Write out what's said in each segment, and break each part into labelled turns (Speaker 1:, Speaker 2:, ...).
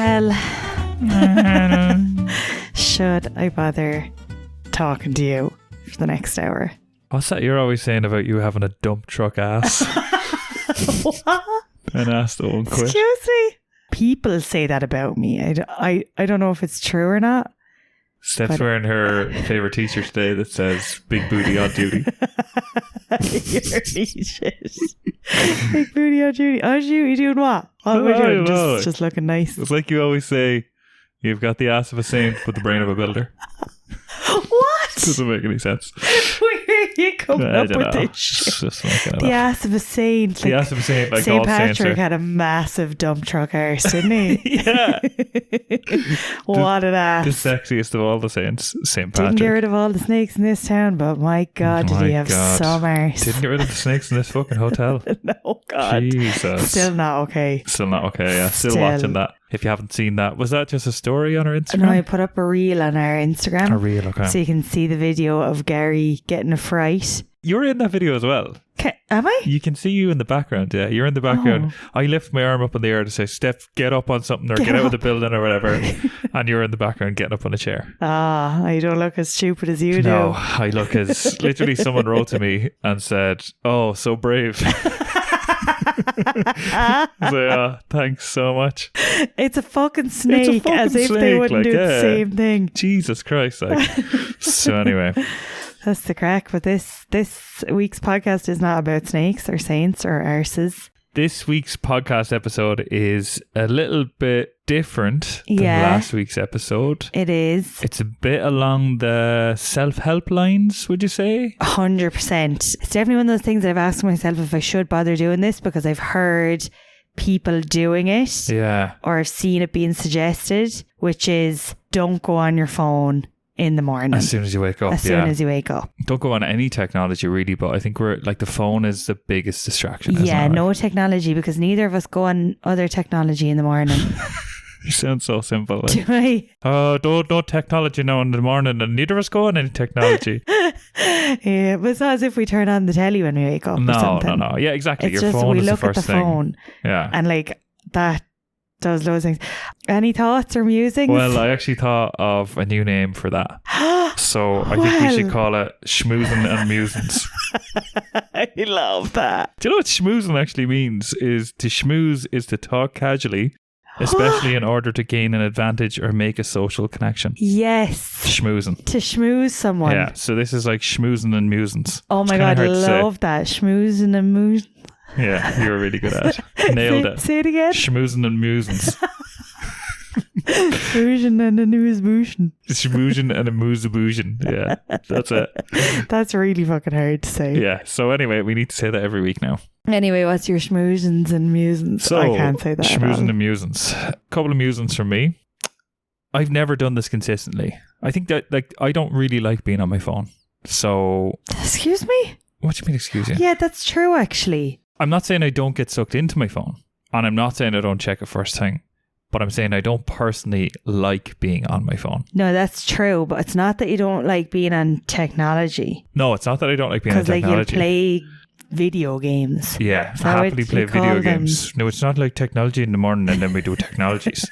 Speaker 1: Well, should I bother talking to you for the next hour?
Speaker 2: What's that you're always saying about you having a dump truck ass?
Speaker 1: What?
Speaker 2: An ass that won't quit.
Speaker 1: Excuse me? People say that about me. I don't know if it's true or not.
Speaker 2: Steph's wearing her favourite t-shirt today that says "Big Booty on Duty."
Speaker 1: You're shit. Big booty on duty. Oh, you doing what? What are we doing? Just looking nice.
Speaker 2: It's like you always say, you've got the ass of a saint but the brain of a builder.
Speaker 1: What?
Speaker 2: Doesn't make any sense.
Speaker 1: Where are you coming up with this shit?
Speaker 2: Just making it
Speaker 1: The
Speaker 2: up.
Speaker 1: ass of a saint.
Speaker 2: The ass of a saint, like
Speaker 1: St.
Speaker 2: all saints
Speaker 1: Patrick
Speaker 2: are.
Speaker 1: had a massive dump truck arse, didn't he?
Speaker 2: Yeah.
Speaker 1: What an ass.
Speaker 2: The sexiest of all the saints, St. Patrick.
Speaker 1: Didn't get rid of all the snakes in this town, but my God, did he have some arse.
Speaker 2: Didn't get rid of the snakes in this fucking hotel.
Speaker 1: No, God.
Speaker 2: Jesus.
Speaker 1: Still not okay.
Speaker 2: Still not okay, yeah. Still watching that. If you haven't seen that, was that just a story on our Instagram?
Speaker 1: No, I put up a reel on our Instagram.
Speaker 2: A reel, okay.
Speaker 1: So you can see the video of Gary getting a fright.
Speaker 2: You're in that video as well.
Speaker 1: Am I?
Speaker 2: You can see you in the background, yeah. You're in the background.
Speaker 1: Oh.
Speaker 2: I lift my arm up in the air to say, Steph, get up on something or get out of the building or whatever. And you're in the background getting up on a chair.
Speaker 1: I don't look as stupid as you do.
Speaker 2: No, I look as... Literally someone wrote to me and said, oh, so brave. So, thanks so much.
Speaker 1: It's a fucking snake,
Speaker 2: It's a fucking
Speaker 1: as if they
Speaker 2: snake,
Speaker 1: wouldn't do the same thing.
Speaker 2: Jesus Christ. Like. So anyway.
Speaker 1: That's the crack. But this week's podcast is not about snakes or saints or arses.
Speaker 2: This week's podcast episode is a little bit different than last week's episode.
Speaker 1: It is.
Speaker 2: It's a bit along the self-help lines, would you say?
Speaker 1: 100%. It's definitely one of those things that I've asked myself if I should bother doing this, because I've heard people doing it.
Speaker 2: Yeah.
Speaker 1: Or I've seen it being suggested, which is don't go on your phone in the morning.
Speaker 2: As soon as you wake up.
Speaker 1: As soon as you wake up.
Speaker 2: Don't go on any technology really, but I think we're like the phone is the biggest distraction.
Speaker 1: Yeah,
Speaker 2: isn't it?
Speaker 1: no technology, because neither of us go on other technology in the morning.
Speaker 2: You sound so simple. Like.
Speaker 1: Do I?
Speaker 2: Oh, no technology now in the morning, and neither of us go on any technology.
Speaker 1: Yeah, but it's not as if we turn on the telly when we wake up or something.
Speaker 2: No. Yeah, exactly.
Speaker 1: It's
Speaker 2: Your
Speaker 1: just
Speaker 2: phone
Speaker 1: we
Speaker 2: is
Speaker 1: look
Speaker 2: the
Speaker 1: at the
Speaker 2: first thing.
Speaker 1: phone.
Speaker 2: Yeah.
Speaker 1: And like that does loads of things. Any thoughts or musings?
Speaker 2: Well, I actually thought of a new name for that. So I think we should call it Schmoozing and Musings.
Speaker 1: I love that.
Speaker 2: Do you know what schmoozing actually means? Is to schmooze is to talk casually, especially in order to gain an advantage or make a social connection.
Speaker 1: Yes.
Speaker 2: Schmoozing.
Speaker 1: To schmooze someone.
Speaker 2: Yeah, so this is like schmoozing and musings.
Speaker 1: Oh my God, I love that. Schmoozing and moozing.
Speaker 2: Yeah, you were really good at it. Nailed it.
Speaker 1: Say it again.
Speaker 2: Schmoozing and musings.
Speaker 1: Schmoozing and a moozing.
Speaker 2: Schmoozing and a moozabootion. Yeah, that's it.
Speaker 1: That's really fucking hard to say.
Speaker 2: Yeah, so anyway, we need to say that every week now.
Speaker 1: Anyway, what's your schmoozings and musings?
Speaker 2: So,
Speaker 1: I can't say that.
Speaker 2: Schmoozing and musings. A couple of musings from me. I've never done this consistently. I think that I don't really like being on my phone. So...
Speaker 1: Excuse me?
Speaker 2: What do you mean, excuse you?
Speaker 1: Yeah, that's true, actually.
Speaker 2: I'm not saying I don't get sucked into my phone. And I'm not saying I don't check it first thing. But I'm saying I don't personally like being on my phone.
Speaker 1: No, that's true. But it's not that you don't like being on technology.
Speaker 2: No, it's not that I don't like being on technology.
Speaker 1: Because like you play video games.
Speaker 2: Yeah, happily play video games. No, it's not like technology in the morning and then we do technologies.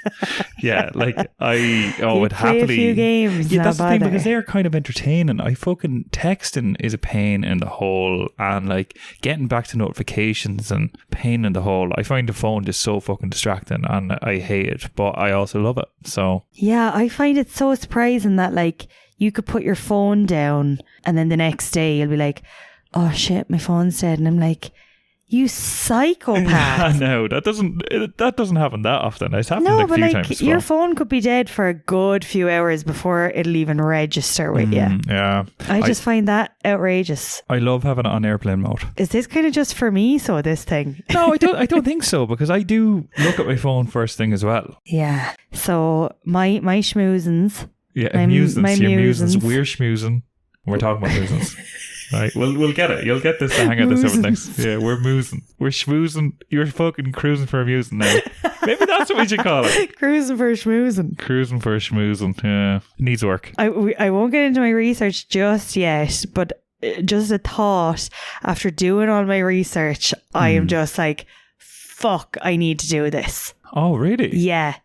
Speaker 2: Yeah, like I would happily
Speaker 1: play a few games.
Speaker 2: Yeah, that's the thing,
Speaker 1: bother.
Speaker 2: because they're kind of entertaining. I fucking texting is a pain in the hole, and like getting back to notifications and pain in the hole. I find the phone just so fucking distracting, and I hate it, but I also love it. So
Speaker 1: yeah, I find it so surprising that like you could put your phone down and then the next day you'll be like, oh shit, my phone's dead. And I'm like, you psychopath.
Speaker 2: No, that doesn't happen that often. It's happened a few times.
Speaker 1: Your phone could be dead for a good few hours before it'll even register with you.
Speaker 2: Yeah.
Speaker 1: I just find that outrageous.
Speaker 2: I love having it on airplane mode.
Speaker 1: Is this kind of just for me, so this thing?
Speaker 2: No, I don't think so, because I do look at my phone first thing as well.
Speaker 1: Yeah. So my schmoozins.
Speaker 2: Yeah, musings. We're schmoozing. We're talking about musings. Right, we'll get it. You'll get this to hang out this over next. Yeah, we're moozing. We're schmoozing. You're fucking cruising for a musing now. Maybe that's what we should call it.
Speaker 1: Cruising for a schmoozing.
Speaker 2: Cruising for a schmoozing. Yeah, it needs work.
Speaker 1: I won't get into my research just yet, but just a thought. After doing all my research, I am just like, fuck, I need to do this.
Speaker 2: Oh, really?
Speaker 1: Yeah.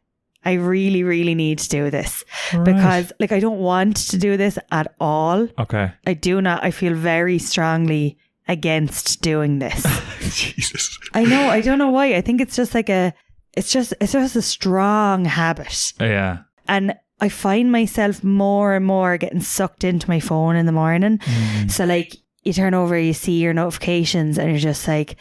Speaker 1: I really, really need to do this because like I don't want to do this at all.
Speaker 2: Okay.
Speaker 1: I do not. I feel very strongly against doing this.
Speaker 2: Jesus.
Speaker 1: I know. I don't know why. I think it's just like it's just a strong habit.
Speaker 2: Yeah.
Speaker 1: And I find myself more and more getting sucked into my phone in the morning. So like you turn over, you see your notifications and you're just like,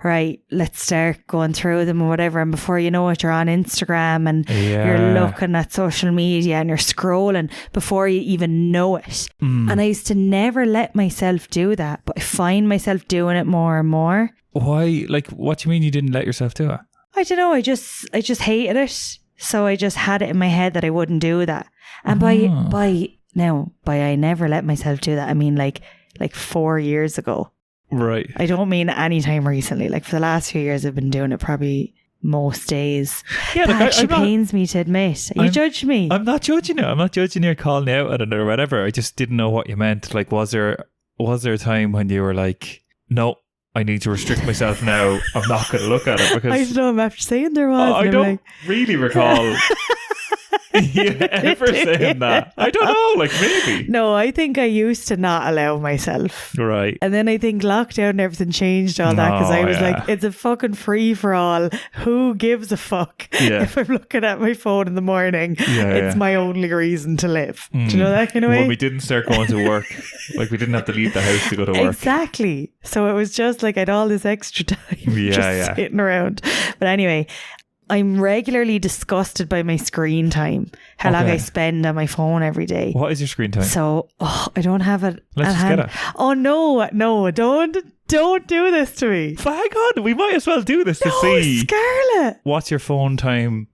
Speaker 1: right, let's start going through them or whatever. And before you know it, you're on Instagram and you're looking at social media and you're scrolling before you even know it. And I used to never let myself do that, but I find myself doing it more and more.
Speaker 2: Why? Like, what do you mean you didn't let yourself do it?
Speaker 1: I don't know. I just hated it. So I just had it in my head that I wouldn't do that. And by I never let myself do that, I mean like 4 years ago.
Speaker 2: Right.
Speaker 1: I don't mean any time recently. Like for the last few years, I've been doing it probably most days. Yeah, that actually pains me to admit. You judge me.
Speaker 2: I'm not judging you. I'm not judging you or calling you out at it or whatever. I just didn't know what you meant. Like, was there a time when you were like, no, I need to restrict myself now. I'm not going to look at it because
Speaker 1: I don't know. I'm after saying there was.
Speaker 2: I don't really recall. You ever saying that? I don't know, like maybe.
Speaker 1: No, I think I used to not allow myself.
Speaker 2: Right.
Speaker 1: And then I think lockdown and everything changed all that because I was like, it's a fucking free for all. Who gives a fuck if I'm looking at my phone in the morning? It's my only reason to live. Do you know that kind of way?
Speaker 2: Well, we didn't start going to work. Like we didn't have to leave the house to go to work.
Speaker 1: Exactly. So it was just like I had all this extra time just sitting around. But anyway, I'm regularly disgusted by my screen time. How long I spend on my phone every day.
Speaker 2: What is your screen time?
Speaker 1: So, I don't have it.
Speaker 2: Let's just get it.
Speaker 1: Oh no, don't do this to me.
Speaker 2: Hang on, we might as well do this to see.
Speaker 1: Scarlett.
Speaker 2: What's your phone time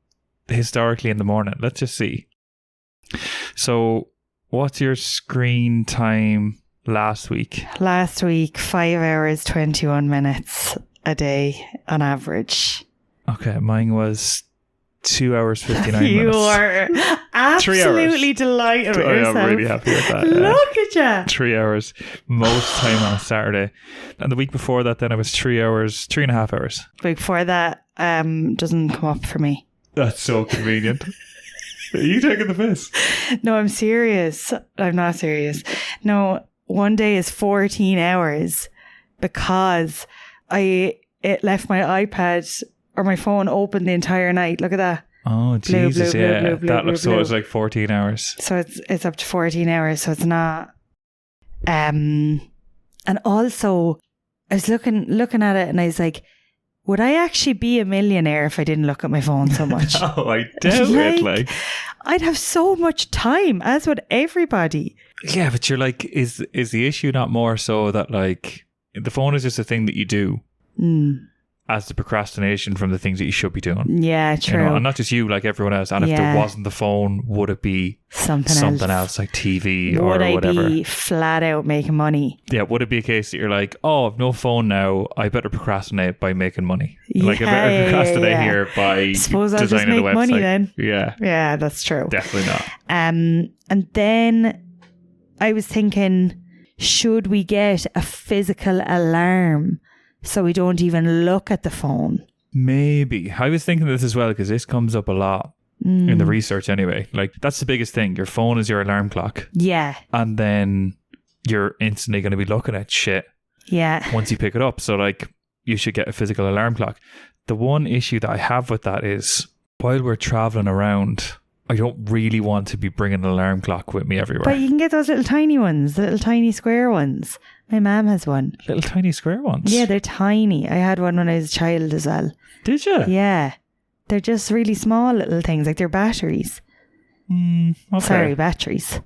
Speaker 2: historically in the morning? Let's just see. So, what's your screen time last week?
Speaker 1: Last week, 5 hours, 21 minutes a day on average.
Speaker 2: Okay, mine was 2 hours, 59 minutes.
Speaker 1: You are absolutely delighted with yourself.
Speaker 2: I'm really happy with that.
Speaker 1: Look at you.
Speaker 2: 3 hours, most time on a Saturday. And the week before that, then I was 3 hours, 3.5 hours.
Speaker 1: The week before that doesn't come up for me.
Speaker 2: That's so convenient. Are you taking the piss?
Speaker 1: No, I'm serious. I'm not serious. No, one day is 14 hours because it left my iPad or my phone open the entire night. Look at that.
Speaker 2: Oh, Jesus, that looks so it's like 14 hours.
Speaker 1: So it's up to 14 hours, so it's not. And also, I was looking at it and I was like, would I actually be a millionaire if I didn't look at my phone so much?
Speaker 2: Oh, I doubt it. Like,
Speaker 1: I'd have so much time, as would everybody.
Speaker 2: Yeah, but you're like, is the issue not more so that like the phone is just a thing that you do as the procrastination from the things that you should be doing?
Speaker 1: Yeah, true.
Speaker 2: And not just you, like everyone else. And if there wasn't the phone, would it be something else like TV or whatever? Would I
Speaker 1: be flat out making money?
Speaker 2: Yeah, would it be a case that you're like, oh, I've no phone now, I better procrastinate by making money? Like, I better procrastinate here by
Speaker 1: suppose I'll
Speaker 2: designing
Speaker 1: just make
Speaker 2: a website.
Speaker 1: Money then.
Speaker 2: Yeah,
Speaker 1: that's true.
Speaker 2: Definitely not.
Speaker 1: And then I was thinking, should we get a physical alarm so we don't even look at the phone?
Speaker 2: Maybe. I was thinking this as well because this comes up a lot in the research anyway. Like, that's the biggest thing. Your phone is your alarm clock.
Speaker 1: Yeah.
Speaker 2: And then you're instantly going to be looking at shit.
Speaker 1: Yeah.
Speaker 2: Once you pick it up. So like, you should get a physical alarm clock. The one issue that I have with that is while we're traveling around, I don't really want to be bringing an alarm clock with me everywhere.
Speaker 1: But you can get those little tiny ones, the little tiny square ones. My mum has one.
Speaker 2: Little tiny square ones?
Speaker 1: Yeah, they're tiny. I had one when I was a child as well.
Speaker 2: Did you?
Speaker 1: Yeah. They're just really small little things, like they're batteries.
Speaker 2: Okay.
Speaker 1: Sorry, batteries.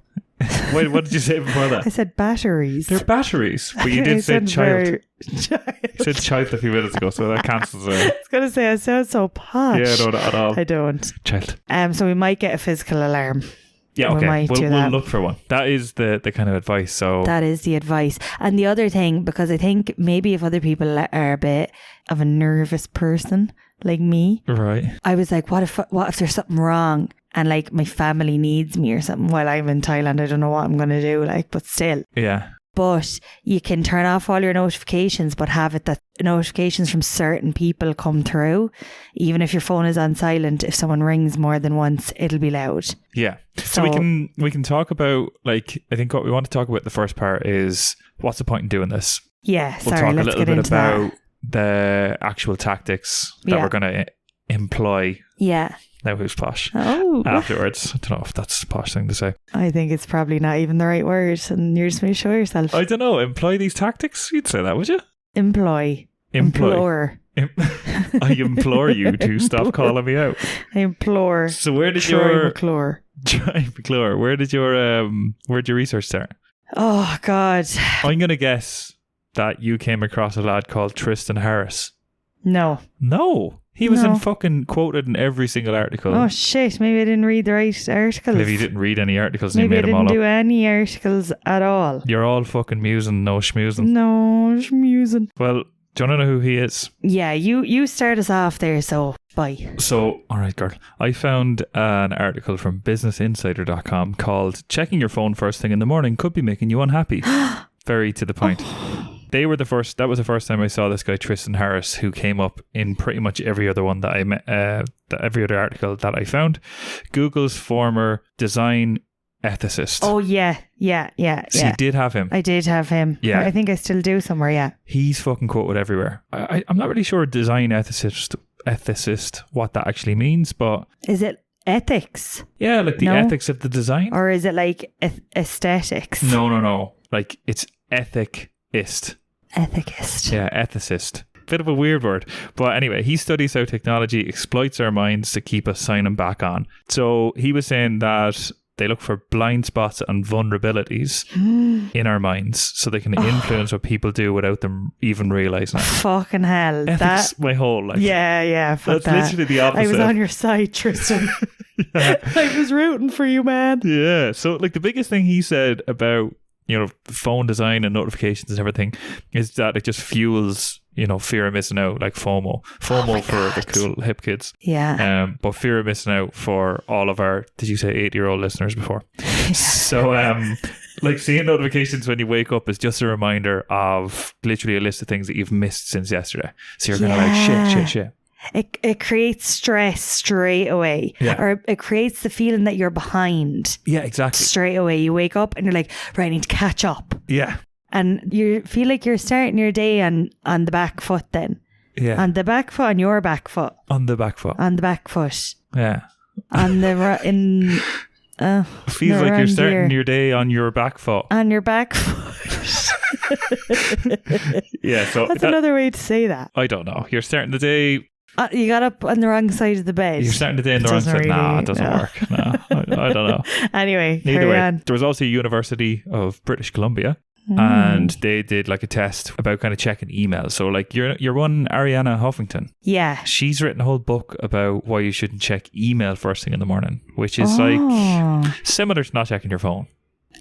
Speaker 2: Wait, what did you say before that?
Speaker 1: I said batteries.
Speaker 2: They're batteries. But you did say child. You said child a few minutes ago, so that cancels it.
Speaker 1: I was going to say, I sound so posh.
Speaker 2: Yeah, no, not at all.
Speaker 1: I don't.
Speaker 2: Child.
Speaker 1: So we might get a physical alarm.
Speaker 2: Yeah, okay. We'll look for one. That is the kind of advice. So
Speaker 1: that is the advice. And the other thing, because I think maybe if other people are a bit of a nervous person like me,
Speaker 2: right?
Speaker 1: I was like, what if there's something wrong and like my family needs me or something while I'm in Thailand? I don't know what I'm going to do. Like, but still,
Speaker 2: yeah.
Speaker 1: but you can turn off all your notifications, but have it that notifications from certain people come through. Even if your phone is on silent, if someone rings more than once, it'll be loud.
Speaker 2: Yeah. So we can talk about, like, I think what we want to talk about the first part is what's the point in doing this?
Speaker 1: Yeah,
Speaker 2: we'll talk a little bit about the actual tactics that we're going to employ.
Speaker 1: Yeah.
Speaker 2: Now who's posh?
Speaker 1: Oh.
Speaker 2: Afterwards. I don't know if that's a posh thing to say.
Speaker 1: I think it's probably not even the right word, and you're just going to show yourself.
Speaker 2: I don't know. Employ these tactics? You'd say that, would you?
Speaker 1: Employ.
Speaker 2: Implore. I implore you to stop calling me out.
Speaker 1: I implore.
Speaker 2: So where did where did your research start?
Speaker 1: Oh God.
Speaker 2: I'm gonna guess that you came across a lad called Tristan Harris.
Speaker 1: No.
Speaker 2: He was in fucking quoted in every single article.
Speaker 1: Oh shit, maybe I didn't read the right articles.
Speaker 2: Maybe you didn't read any articles and
Speaker 1: maybe
Speaker 2: you made them all up.
Speaker 1: I didn't do any articles at all.
Speaker 2: You're all fucking musing, no schmoozing.
Speaker 1: No schmoozing.
Speaker 2: Well, do you want to know who he is?
Speaker 1: Yeah, you start us off there, so bye.
Speaker 2: So, alright girl, I found an article from businessinsider.com called "Checking Your Phone First Thing in the Morning Could Be Making You Unhappy." Very to the point. That was the first time I saw this guy Tristan Harris, who came up in pretty much every other one that I met, every other article that I found. Google's former design ethicist.
Speaker 1: Oh yeah.
Speaker 2: So you did have him.
Speaker 1: I did have him.
Speaker 2: Yeah.
Speaker 1: I think I still do somewhere, yeah.
Speaker 2: He's fucking quoted everywhere. I'm not really sure design ethicist, what that actually means, but...
Speaker 1: Is it ethics?
Speaker 2: Yeah, like the ethics of the design.
Speaker 1: Or is it like aesthetics?
Speaker 2: No. Like it's ethicist.
Speaker 1: Ethicist.
Speaker 2: Yeah, ethicist. Bit of a weird word. But anyway, he studies how technology exploits our minds to keep us signing back on. So he was saying that they look for blind spots and vulnerabilities in our minds so they can influence what people do without them even realising it.
Speaker 1: Fucking hell.
Speaker 2: Ethics my whole life.
Speaker 1: Yeah.
Speaker 2: That's literally the opposite.
Speaker 1: I was on your side, Tristan.
Speaker 2: Yeah.
Speaker 1: I was rooting for you, man.
Speaker 2: Yeah. So like the biggest thing he said about, phone design and notifications and everything is that it just fuels, fear of missing out, like FOMO for the cool hip kids.
Speaker 1: Yeah.
Speaker 2: But fear of missing out for all of our, did you say 8-year-old listeners before? So, like seeing notifications when you wake up is just a reminder of literally a list of things that you've missed since yesterday. So you're kind of like, shit.
Speaker 1: It creates stress straight away.
Speaker 2: Yeah.
Speaker 1: Or it creates the feeling that you're behind.
Speaker 2: Yeah, exactly.
Speaker 1: Straight away. You wake up and you're like, right, I need to catch up.
Speaker 2: Yeah.
Speaker 1: And you feel like you're starting your day on the back foot then.
Speaker 2: Yeah.
Speaker 1: On the back foot, on your back foot.
Speaker 2: On the back foot.
Speaker 1: On the back foot.
Speaker 2: Yeah.
Speaker 1: On the
Speaker 2: feels like you're starting your day on your back foot.
Speaker 1: On your back foot.
Speaker 2: Yeah, so
Speaker 1: that's another way to say that.
Speaker 2: I don't know. You're starting the day.
Speaker 1: You got up on the wrong side of the bed.
Speaker 2: You're starting the day on the wrong side. Nah, it doesn't work. No, I don't know.
Speaker 1: Anyway,
Speaker 2: either way,
Speaker 1: on.
Speaker 2: There was also University of British Columbia, and they did like a test about kind of checking emails. So like your one Ariana Huffington,
Speaker 1: yeah,
Speaker 2: she's written a whole book about why you shouldn't check email first thing in the morning, which is like similar to not checking your phone.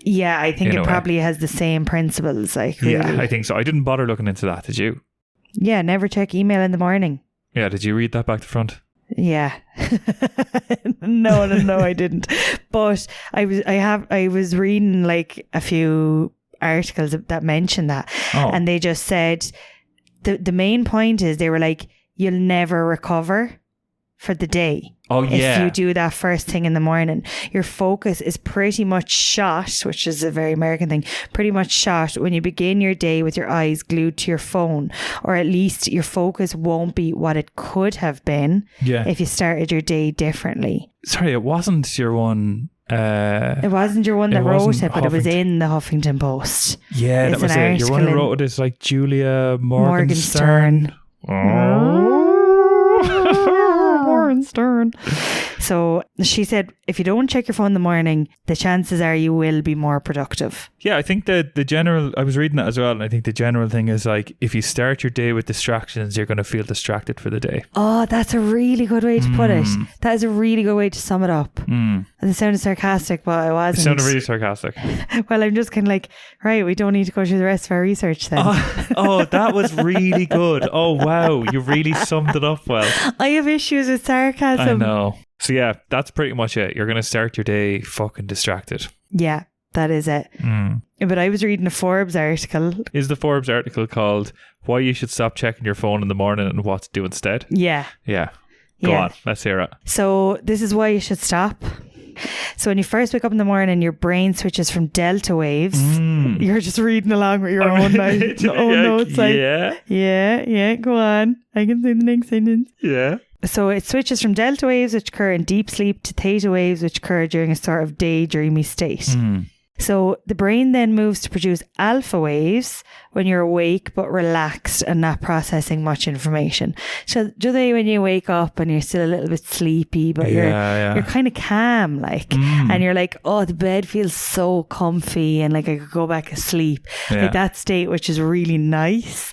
Speaker 1: Yeah, I think it probably has the same principles. Like, really.
Speaker 2: Yeah, I think so. I didn't bother looking into that. Did you?
Speaker 1: Yeah, never check email in the morning.
Speaker 2: Yeah, did you read that back to front?
Speaker 1: Yeah. No, I didn't. But I was reading like a few articles that mentioned that. And they just said the main point is they were like, you'll never recover for the day.
Speaker 2: Oh, yeah.
Speaker 1: If you do that first thing in the morning, your focus is pretty much shot, which is a very American thing, pretty much shot when you begin your day with your eyes glued to your phone, or at least your focus won't be what it could have been if you started your day differently.
Speaker 2: Sorry, it wasn't your one.
Speaker 1: It wasn't your one that wrote it, but it was in the Huffington Post.
Speaker 2: Yeah, that was it. Your one who wrote it is like Julia Morgenstern. Morgenstern.
Speaker 1: So she said, if you don't check your phone in the morning, the chances are you will be more productive.
Speaker 2: Yeah, I think that the general, I was reading that as well, and I think the general thing is like, if you start your day with distractions, you're going to feel distracted for the day.
Speaker 1: Oh, that's a really good way to put it. That is a really good way to sum it up. It sounded sarcastic, but I wasn't.
Speaker 2: It sounded really sarcastic.
Speaker 1: Well, I'm just kind of like, right, we don't need to go through the rest of our research then.
Speaker 2: Oh, that was really good. Oh, wow. You really summed it up well.
Speaker 1: I have issues with sarcasm.
Speaker 2: I know. So yeah, that's pretty much it. You're going to start your day fucking distracted.
Speaker 1: Yeah. That is it. But I was reading a Forbes article.
Speaker 2: Is the Forbes article called Why You Should Stop Checking Your Phone in the Morning and What to Do Instead?
Speaker 1: Yeah.
Speaker 2: Yeah. Go on. Let's hear it.
Speaker 1: So this is why you should stop. So when you first wake up in the morning, your brain switches from delta waves. You're just reading along with your own notes. Yeah. Go on. I can say the next sentence.
Speaker 2: Yeah.
Speaker 1: So it switches from delta waves, which occur in deep sleep, to theta waves, which occur during a sort of daydreamy state. So the brain then moves to produce alpha waves when you're awake but relaxed and not processing much information. So today when you wake up and you're still a little bit sleepy, but you're kind of calm, like, and you're like, oh, the bed feels so comfy and like I could go back to sleep. Like that state, which is really nice.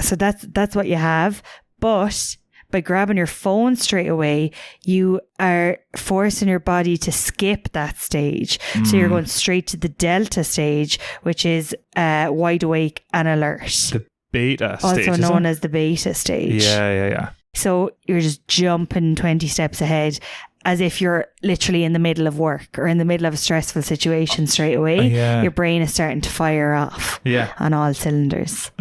Speaker 1: So that's what you have. But by grabbing your phone straight away, you are forcing your body to skip that stage. So you're going straight to the delta stage, which is wide awake and alert.
Speaker 2: The beta stage.
Speaker 1: Also known as the beta stage.
Speaker 2: Yeah.
Speaker 1: So you're just jumping 20 steps ahead, as if you're literally in the middle of work or in the middle of a stressful situation straight away. Your brain is starting to fire off on all cylinders.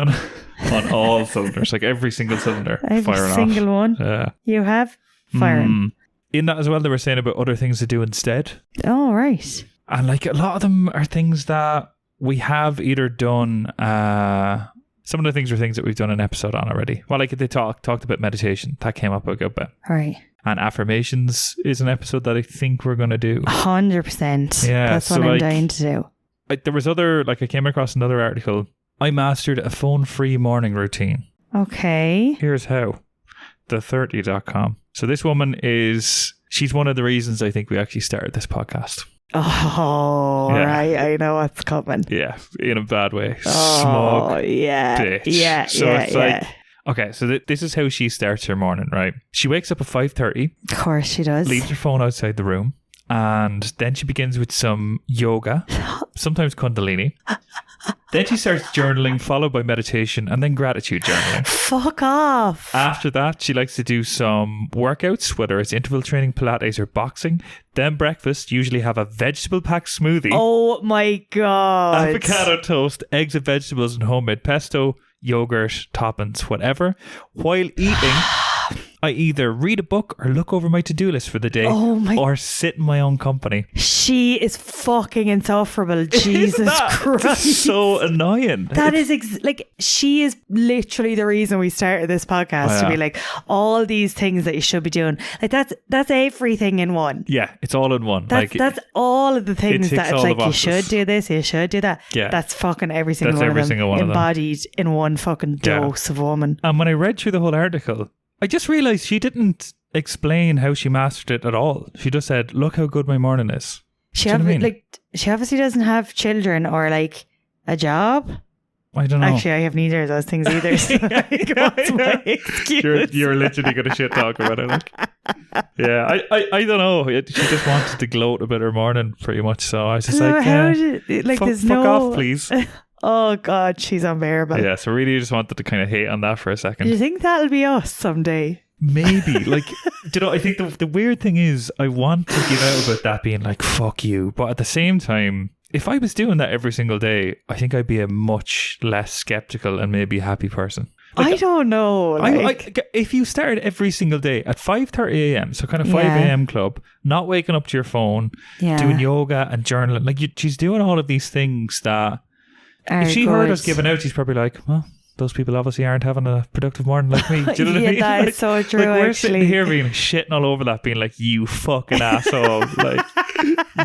Speaker 2: On all cylinders, like every single cylinder firing off.
Speaker 1: Every single one you have firing.
Speaker 2: In that as well, they were saying about other things to do instead.
Speaker 1: Oh, right.
Speaker 2: And like a lot of them are things that we have either done. Some of the things are things that we've done an episode on already. Well, like they talked about meditation. That came up a good bit.
Speaker 1: Right.
Speaker 2: And affirmations is an episode that I think we're going to do.
Speaker 1: 100%. Yeah. That's what I'm dying to do.
Speaker 2: There was I came across another article. I mastered a phone-free morning routine.
Speaker 1: Okay.
Speaker 2: Here's how. The30.com. So this woman she's one of the reasons I think we actually started this podcast.
Speaker 1: Oh, right. I know what's coming.
Speaker 2: Yeah, in a bad way.
Speaker 1: Oh,
Speaker 2: Smug
Speaker 1: bitch. Yeah.
Speaker 2: So it's like, okay, so this is how she starts her morning, right? She wakes up at 5:30.
Speaker 1: Of course she does.
Speaker 2: Leaves her phone outside the room. And then she begins with some yoga, sometimes kundalini. Then she starts journaling, followed by meditation, and then gratitude journaling.
Speaker 1: Fuck off.
Speaker 2: After that, she likes to do some workouts, whether it's interval training, Pilates, or boxing. Then breakfast, usually have a vegetable-packed smoothie.
Speaker 1: Oh my God.
Speaker 2: Avocado toast, eggs and vegetables, and homemade pesto, yogurt, toppings, whatever. While eating, I either read a book or look over my to-do list for the day or sit in my own company.
Speaker 1: She is fucking insufferable. Jesus Christ.
Speaker 2: That's so annoying.
Speaker 1: That is she is literally the reason we started this podcast, to be like, all these things that you should be doing. Like that's everything in one.
Speaker 2: Yeah, it's all in one.
Speaker 1: That's all of the things that it's like, you should do this, you should do that.
Speaker 2: Yeah.
Speaker 1: That's fucking every single one of them embodied in one fucking dose of woman.
Speaker 2: And when I read through the whole article, I just realised she didn't explain how she mastered it at all. She just said, look how good my morning is.
Speaker 1: She obviously doesn't have children or like a job.
Speaker 2: I don't know.
Speaker 1: Actually, I have neither of those things either. So what's my excuse?
Speaker 2: You're literally going to shit talk about it. Like. Yeah, I don't know. She just wanted to gloat about her morning pretty much. So I was just fuck off, please.
Speaker 1: Oh God, she's unbearable.
Speaker 2: Yeah, so really just wanted to kind of hate on that for a second.
Speaker 1: Do you think that'll be us someday?
Speaker 2: Maybe. Like, I think the weird thing is I want to give out about that being like, fuck you. But at the same time, if I was doing that every single day, I think I'd be a much less skeptical and maybe happy person. Like,
Speaker 1: I don't know.
Speaker 2: If you started every single day at 5:30 a.m, so kind of 5 a.m. club, not waking up to your phone, doing yoga and journaling, like she's doing all of these things that... If she heard us giving out, she's probably like, well, those people obviously aren't having a productive morning like me. Do you know what I mean?
Speaker 1: That is so true,
Speaker 2: we're sitting here being shitting all over that, being like, you fucking asshole. Like,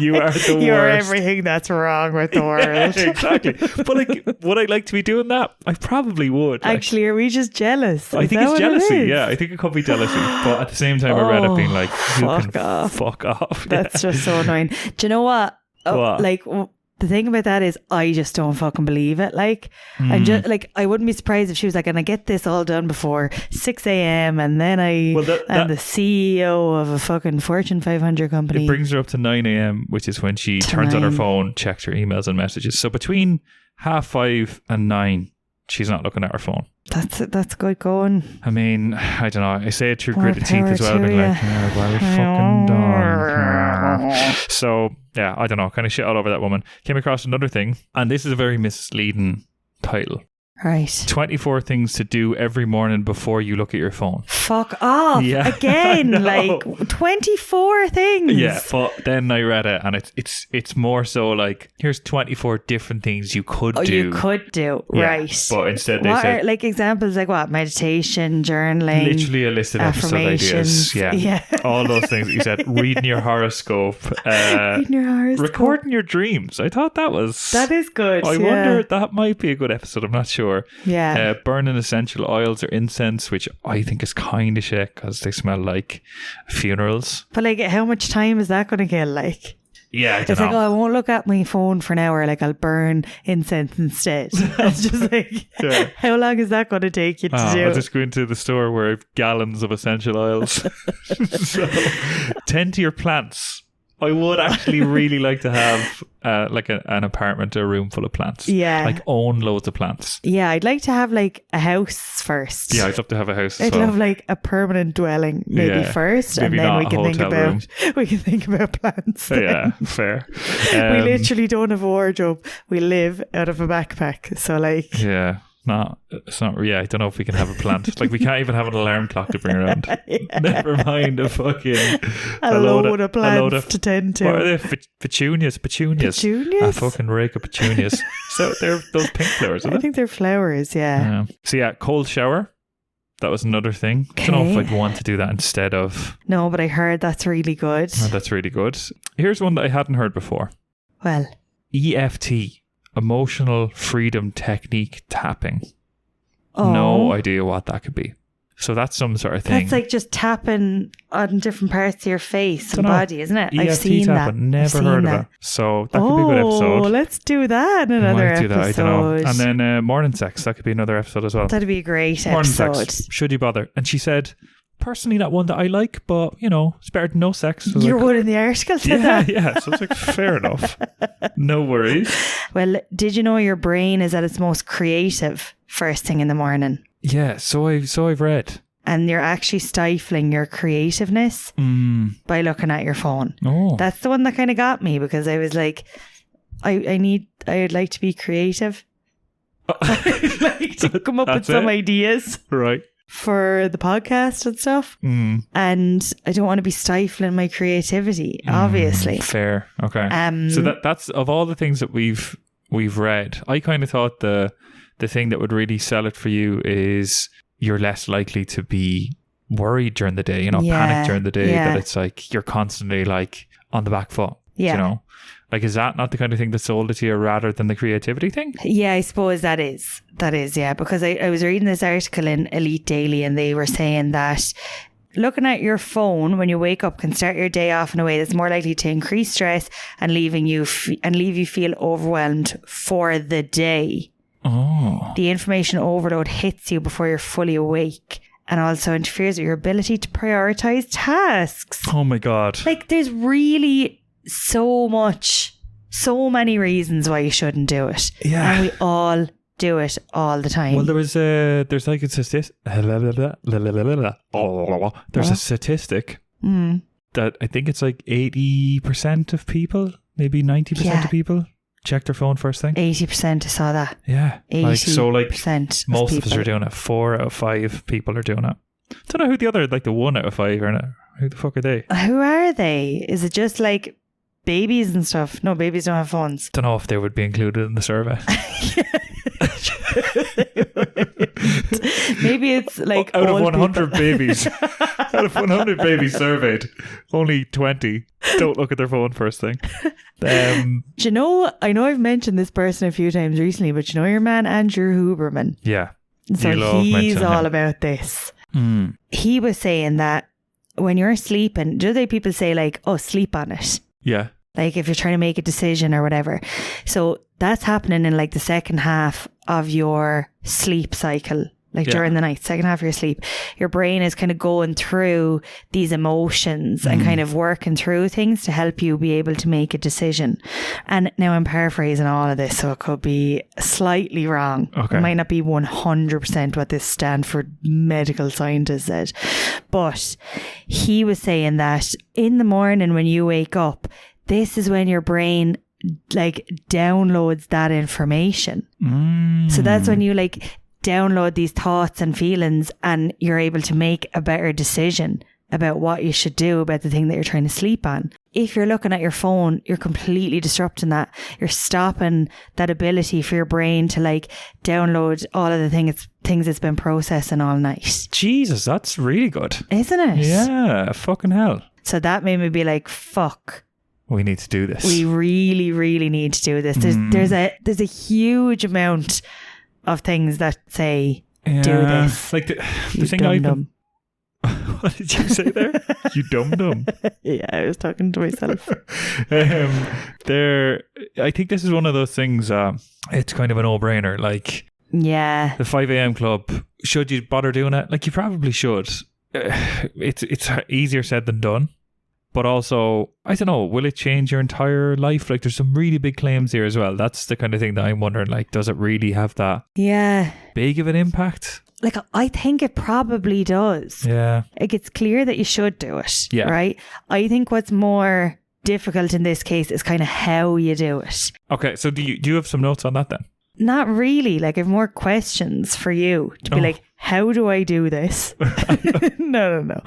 Speaker 2: you are the worst.
Speaker 1: You're everything that's wrong with the world.
Speaker 2: Yeah, exactly. But like, would I like to be doing that? I probably would.
Speaker 1: Actually, are we just jealous?
Speaker 2: I think it's jealousy. Yeah, I think it could be jealousy. But at the same time, I read it being like,
Speaker 1: fuck off.
Speaker 2: Fuck off.
Speaker 1: That's just so annoying. Do you know what?
Speaker 2: What?
Speaker 1: The thing about that is I just don't fucking believe it. Like, I'm just like, I wouldn't be surprised if she was like, and I get this all done before 6 a.m. and then I'm the CEO of a fucking Fortune 500 company.
Speaker 2: It brings her up to 9 a.m, which is when she turns on her phone, checks her emails and messages. So between 5:30 and 9, she's not looking at her phone.
Speaker 1: That's good going.
Speaker 2: I mean, I don't know. I say it through
Speaker 1: More
Speaker 2: gritted teeth as well.
Speaker 1: power
Speaker 2: Being
Speaker 1: to
Speaker 2: like, yeah, well, fucking done. So, yeah, I don't know. Kind of shit all over that woman. Came across another thing, and this is a very misleading title.
Speaker 1: Right.
Speaker 2: 24 things to do every morning before you look at your phone.
Speaker 1: Fuck off.
Speaker 2: Yeah,
Speaker 1: Again, like 24 things.
Speaker 2: Yeah, but then I read it and it's more so like, here's 24 different things you could do.
Speaker 1: You could do,
Speaker 2: Yeah,
Speaker 1: right.
Speaker 2: but instead they
Speaker 1: what
Speaker 2: said,
Speaker 1: are, like examples like what? Meditation, journaling.
Speaker 2: literally a list of episode ideas. Yeah. All those things that you said. Reading your horoscope.
Speaker 1: Reading your horoscope.
Speaker 2: Recording your dreams. I thought that
Speaker 1: is good.
Speaker 2: I wonder, that might be a good episode. I'm not sure.
Speaker 1: Yeah.
Speaker 2: Burning essential oils or incense, which I think is kind of shit because they smell like funerals.
Speaker 1: But like, how much time is that going to kill? Like,
Speaker 2: yeah, I don't
Speaker 1: it's
Speaker 2: know.
Speaker 1: like, oh, I won't look at my phone for an hour. Like, I'll burn incense instead. It's just like, how long is that going to take you to do?
Speaker 2: I'll just go into the store where I have gallons of essential oils. So, tend to your plants. I would actually really like to have like an apartment or a room full of plants.
Speaker 1: Yeah.
Speaker 2: Like own loads of plants.
Speaker 1: Yeah, I'd like to have like a house first.
Speaker 2: Yeah, I'd love to have a house as
Speaker 1: I'd
Speaker 2: well.
Speaker 1: love like a permanent dwelling maybe first,
Speaker 2: Maybe
Speaker 1: and then
Speaker 2: not
Speaker 1: we
Speaker 2: a
Speaker 1: can
Speaker 2: hotel
Speaker 1: think about plants.
Speaker 2: Yeah, fair.
Speaker 1: We literally don't have a wardrobe. We live out of a backpack. So like,
Speaker 2: yeah. It's not. Yeah, I don't know if we can have a plant. Like, we can't even have an alarm clock to bring around.
Speaker 1: Yeah.
Speaker 2: Never mind a fucking
Speaker 1: a load of plants to tend to.
Speaker 2: What are they? Petunias.
Speaker 1: Petunias?
Speaker 2: A fucking rake of petunias. So they're those pink flowers,
Speaker 1: I
Speaker 2: aren't they?
Speaker 1: think they're flowers. Yeah.
Speaker 2: So yeah, cold shower. That was another thing. I don't know if I'd want to do that instead of.
Speaker 1: No, but I heard that's really good.
Speaker 2: Oh, that's really good. Here's one that I hadn't heard before.
Speaker 1: Well,
Speaker 2: EFT. Emotional freedom technique tapping.
Speaker 1: oh,
Speaker 2: No idea what that could be. So that's some sort of thing.
Speaker 1: that's like just tapping on different parts of your face and
Speaker 2: Dunno.
Speaker 1: body, isn't it?
Speaker 2: EFT
Speaker 1: I've seen
Speaker 2: tapping.
Speaker 1: that.
Speaker 2: Never heard of it. So that could be a good
Speaker 1: Oh,
Speaker 2: episode.
Speaker 1: let's do that in
Speaker 2: We
Speaker 1: another
Speaker 2: might do that, I don't know.
Speaker 1: episode.
Speaker 2: And then morning sex. That could be another episode as well.
Speaker 1: That'd be a great
Speaker 2: Morning
Speaker 1: episode.
Speaker 2: sex. Should you bother? And she said, personally, not one that I like, but it's better than no sex.
Speaker 1: You're one in the article said that.
Speaker 2: Yeah. So it's like, fair enough. No worries.
Speaker 1: Well, did you know your brain is at its most creative first thing in the morning?
Speaker 2: Yeah. So I've read.
Speaker 1: And you're actually stifling your creativeness by looking at your phone.
Speaker 2: Oh.
Speaker 1: That's the one that kind of got me, because I was like, I'd like to be creative. I'd like to come up with some ideas.
Speaker 2: Right.
Speaker 1: For the podcast and stuff. And I don't want to be stifling my creativity, obviously.
Speaker 2: Fair. Okay. So that's of all the things that we've read, I kind of thought the thing that would really sell it for you is you're less likely to be worried during the day, panic during the day, that it's like you're constantly like on the back foot.
Speaker 1: Yeah.
Speaker 2: Like, is that not the kind of thing that sold it to you rather than the creativity thing?
Speaker 1: Yeah, I suppose that is, yeah. Because I was reading this article in Elite Daily, and they were saying that looking at your phone when you wake up can start your day off in a way that's more likely to increase stress and leave you feel overwhelmed for the day.
Speaker 2: Oh.
Speaker 1: The information overload hits you before you're fully awake, and also interferes with your ability to prioritize tasks.
Speaker 2: Oh my God.
Speaker 1: Like, there's really so many reasons why you shouldn't do it.
Speaker 2: Yeah.
Speaker 1: And we all do it all the time.
Speaker 2: Well, there's like a statistic. There's a statistic that I think it's like 80% of people, maybe 90% of people check their phone first thing.
Speaker 1: 80%, I saw that.
Speaker 2: Yeah.
Speaker 1: 80%.
Speaker 2: Most of us are doing it. 4 out of 5 people are doing it. Don't know who the other, like the 1 out of 5 are. Who the fuck are they?
Speaker 1: Who are they? Is it just like babies and stuff? No, babies don't have phones.
Speaker 2: Don't know if they would be included in the survey.
Speaker 1: Maybe it's like
Speaker 2: out of 100
Speaker 1: people.
Speaker 2: babies, out of 100 babies surveyed, only 20 don't look at their phone first thing.
Speaker 1: Do you know? I know I've mentioned this person a few times recently, but you know your man Andrew Huberman.
Speaker 2: Yeah,
Speaker 1: so he's all about this. He was saying that when you're sleeping, do they people say like, "Oh, sleep on it"?
Speaker 2: Yeah.
Speaker 1: Like if you're trying to make a decision or whatever. So that's happening in like the second half of your sleep cycle like during the night, second half of your sleep, your brain is kind of going through these emotions and kind of working through things to help you be able to make a decision. And now I'm paraphrasing all of this, so it could be slightly wrong. It might not be 100% what this Stanford medical scientist said, but he was saying that in the morning when you wake up, this is when your brain like downloads that information. So that's when you like download these thoughts and feelings, and you're able to make a better decision about what you should do about the thing that you're trying to sleep on. If you're looking at your phone, you're completely disrupting that. You're stopping that ability for your brain to like download all of the things it's been processing all night.
Speaker 2: Jesus, that's really good.
Speaker 1: Isn't it?
Speaker 2: Yeah, fucking hell.
Speaker 1: So that made me be like, fuck.
Speaker 2: We need to do this.
Speaker 1: We really, really need to do this. There's a huge amount of things that say do this.
Speaker 2: Like the thing I dum. What did you say there? You dum.
Speaker 1: Yeah, I was talking to myself.
Speaker 2: I think this is one of those things. It's kind of a no-brainer. Like,
Speaker 1: yeah,
Speaker 2: the 5 a.m. club. Should you bother doing it? Like, you probably should. It's easier said than done. But also, I don't know, will it change your entire life? Like, there's some really big claims here as well. That's the kind of thing that I'm wondering, like, does it really have that big of an impact?
Speaker 1: Like, I think it probably does.
Speaker 2: Yeah.
Speaker 1: Like, it's clear that you should do it,
Speaker 2: yeah.
Speaker 1: Right? I think what's more difficult in this case is kind of how you do it.
Speaker 2: Okay, so do you have some notes on that then?
Speaker 1: Not really. Like, I have more questions for you to be like, how do I do this? No.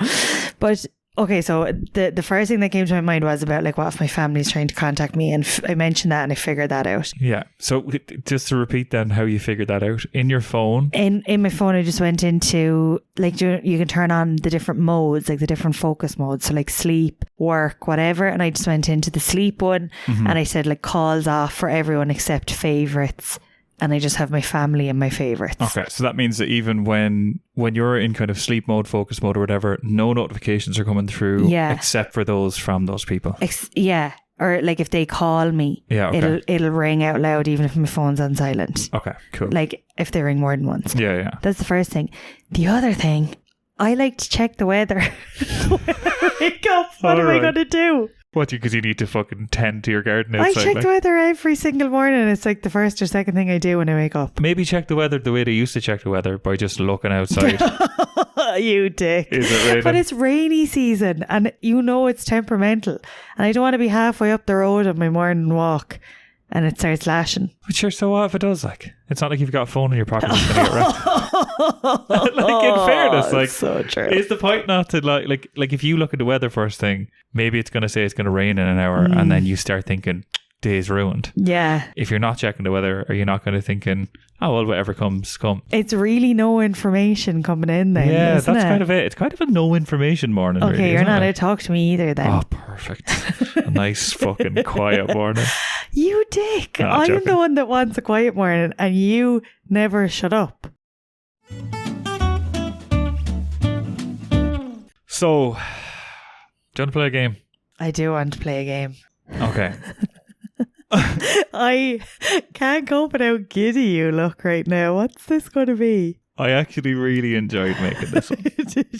Speaker 1: But... okay, so the first thing that came to my mind was about like, what if my family's trying to contact me, and I mentioned that and I figured that out.
Speaker 2: Yeah. So just to repeat then how you figured that out. In your phone? In
Speaker 1: my phone, I just went into like, you can turn on the different modes, like the different focus modes. So like sleep, work, whatever. And I just went into the sleep one and I said like calls off for everyone except favorites. And I just have my family and my favourites.
Speaker 2: Okay, so that means that even when you're in kind of sleep mode, focus mode or whatever, no notifications are coming through except for those from those people.
Speaker 1: Yeah, or like if they call me, it'll ring out loud even if my phone's on silent.
Speaker 2: Okay, cool.
Speaker 1: Like if they ring more than once.
Speaker 2: Yeah.
Speaker 1: That's the first thing. The other thing, I like to check the weather when I wake up. What am I going to do?
Speaker 2: What, because you need to fucking tend to your garden outside?
Speaker 1: I check the weather every single morning. It's like the first or second thing I do when I wake up.
Speaker 2: Maybe check the weather the way they used to check the weather, by just looking outside.
Speaker 1: You dick.
Speaker 2: Is it raining?
Speaker 1: But it's rainy season and you know it's temperamental. And I don't want to be halfway up the road on my morning walk and it starts lashing.
Speaker 2: But sure, so what if it does? Like, it's not like you've got a phone in your pocket that's going to get wrecked. Like, in fairness, like,
Speaker 1: so true.
Speaker 2: Is the point not to like if you look at the weather first thing, maybe it's going to say it's going to rain in an hour and then you start thinking day's ruined.
Speaker 1: Yeah.
Speaker 2: If you're not checking the weather, are you not going to thinking, oh well, whatever comes, come?
Speaker 1: It's really no information coming in then.
Speaker 2: Yeah,
Speaker 1: isn't
Speaker 2: that's
Speaker 1: it?
Speaker 2: kind of it. It's kind of a no information morning.
Speaker 1: Okay,
Speaker 2: really,
Speaker 1: you're not
Speaker 2: it?
Speaker 1: allowed to talk to me either then.
Speaker 2: Oh, perfect. A nice fucking quiet morning.
Speaker 1: You dick.
Speaker 2: No,
Speaker 1: I'm
Speaker 2: joking.
Speaker 1: the one that wants a quiet morning and you never shut up.
Speaker 2: So, do you want to play a game?
Speaker 1: I do want to play a game.
Speaker 2: Okay.
Speaker 1: I can't cope with how giddy you look right now. What's this going to be?
Speaker 2: I actually really enjoyed making this one.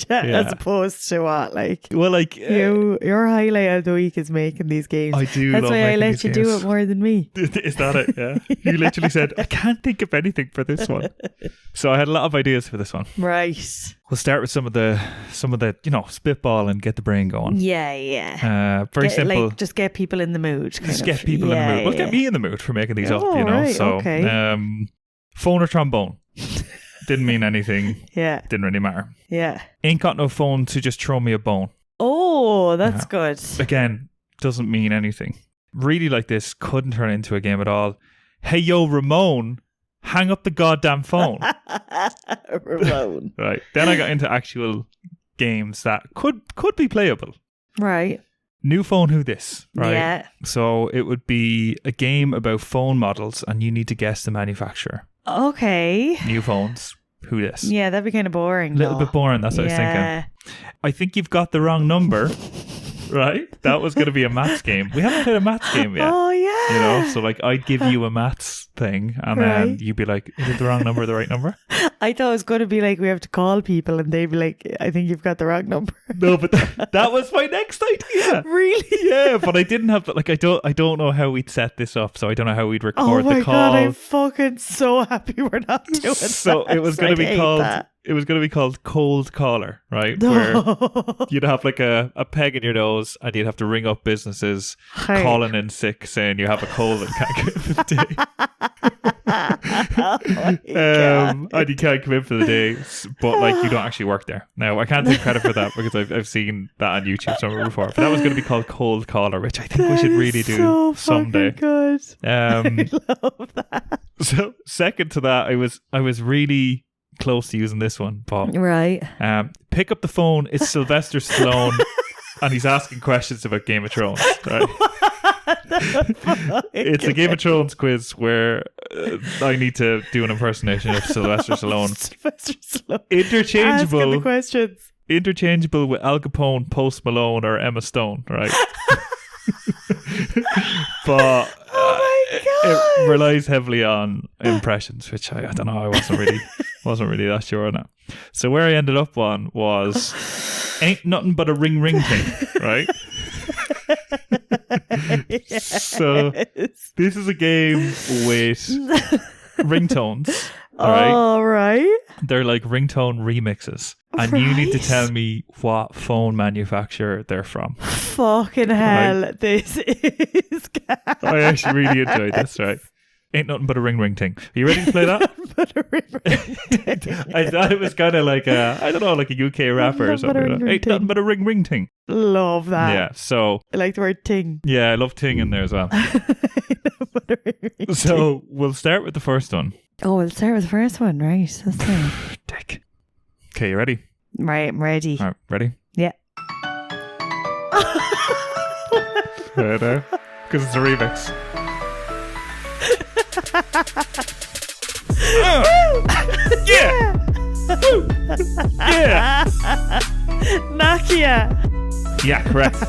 Speaker 1: As opposed to what? Like,
Speaker 2: well, like
Speaker 1: your highlight of the week is making these games.
Speaker 2: I do.
Speaker 1: That's
Speaker 2: love
Speaker 1: why I let you
Speaker 2: games.
Speaker 1: do it more than me.
Speaker 2: Is that it? Yeah. You literally said, I can't think of anything for this one. So I had a lot of ideas for this one.
Speaker 1: Right.
Speaker 2: We'll start with some of the spitball and get the brain going.
Speaker 1: Yeah.
Speaker 2: Very simple.
Speaker 1: Like, just get people in the mood.
Speaker 2: Just get people in the mood. Well, get me in the mood for making these up. You know.
Speaker 1: Right,
Speaker 2: so,
Speaker 1: okay.
Speaker 2: phone or trombone. Didn't mean anything.
Speaker 1: Yeah.
Speaker 2: Didn't really matter.
Speaker 1: Yeah.
Speaker 2: Ain't got no phone to just throw me a bone.
Speaker 1: Oh, that's good.
Speaker 2: Again, doesn't mean anything. Really like this, couldn't turn into a game at all. Hey, yo, Ramon, hang up the goddamn phone.
Speaker 1: Ramon.
Speaker 2: Right. Then I got into actual games that could be playable.
Speaker 1: Right.
Speaker 2: New phone, who this? Right.
Speaker 1: Yeah.
Speaker 2: So it would be a game about phone models and you need to guess the manufacturer.
Speaker 1: Okay.
Speaker 2: New phones, who this?
Speaker 1: Yeah, that'd be kind of boring.
Speaker 2: A little bit boring, that's what I was thinking. I think you've got the wrong number. right? That was going to be a maths game. We haven't played a maths game yet.
Speaker 1: Oh, yeah.
Speaker 2: You know, so like I'd give you a maths thing and then you'd be like, is it the wrong number or the right number?
Speaker 1: I thought it was going to be like we have to call people and they'd be like, I think you've got the wrong number.
Speaker 2: No, but that was my next idea.
Speaker 1: Really?
Speaker 2: Yeah, but I didn't have, like, I don't know how we'd set this up, so I don't know how we'd record the call.
Speaker 1: God, I'm fucking so happy we're not doing that.
Speaker 2: So it was going to be called... That. It was going to be called Cold Caller, right?
Speaker 1: No.
Speaker 2: Where you'd have like a peg in your nose and you'd have to ring up businesses calling in sick saying you have a cold and can't come in for the day. And you can't come in for the day, but like you don't actually work there. Now, I can't take credit for that because I've seen that on YouTube somewhere before. But that was going to be called Cold Caller, which I think we should really do someday.
Speaker 1: Good.
Speaker 2: I
Speaker 1: love that.
Speaker 2: So second to that, I was really close to using this one, but pick up the phone. It's Sylvester Stallone and he's asking questions about Game of Thrones, right? It's a Game of Thrones quiz where I need to do an impersonation of Sylvester Stallone. Interchangeable.
Speaker 1: Asking the questions.
Speaker 2: Interchangeable with Al Capone, Post Malone or Emma Stone, right? But it relies heavily on impressions, which I don't know. I wasn't really that sure on that. So where I ended up on was ain't nothing but a ring thing, right? So this is a game with ringtones.
Speaker 1: All right.
Speaker 2: They're like ringtone remixes. And you need to tell me what phone manufacturer they're from.
Speaker 1: Fucking hell. Right? This is
Speaker 2: I actually really enjoyed this, right? Ain't nothing but a ring thing. Are you ready to play that? I thought it was kind of like I don't know, like a UK rapper or something. Ain't nothing but a ring thing.
Speaker 1: Love that.
Speaker 2: Yeah, so
Speaker 1: I like the word ting.
Speaker 2: Yeah, I love ting in there as well. So we'll start with the first one.
Speaker 1: Oh, we'll start with the first one, right? That's fine.
Speaker 2: Dick. Okay, you ready?
Speaker 1: Right, I'm ready.
Speaker 2: All right, ready?
Speaker 1: Yeah.
Speaker 2: Because it's a remix. Yeah! Yeah!
Speaker 1: Nokia!
Speaker 2: Yeah, correct.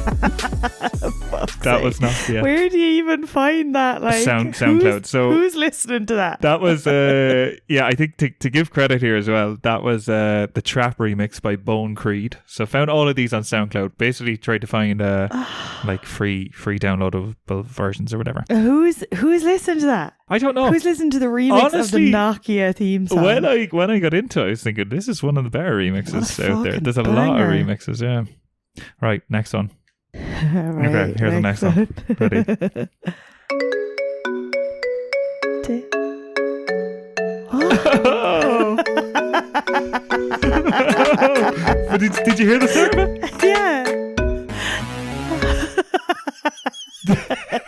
Speaker 2: That was Nokia.
Speaker 1: Where do you even find that? Like
Speaker 2: SoundCloud. So
Speaker 1: who's listening to that?
Speaker 2: That was yeah, I think to give credit here as well, that was the Trap remix by Bone Creed. So found all of these on SoundCloud. Basically tried to find like free downloadable versions or whatever.
Speaker 1: Who's listening to that?
Speaker 2: I don't know.
Speaker 1: Who's listening to the remix of the Nokia theme song?
Speaker 2: When I got into it, I was thinking this is one of the better remixes out there. There's a lot of remixes, yeah. Right, next one.
Speaker 1: Right,
Speaker 2: okay, here's the next one. Ready?
Speaker 1: Oh.
Speaker 2: But did you hear the start of it?
Speaker 1: Yeah.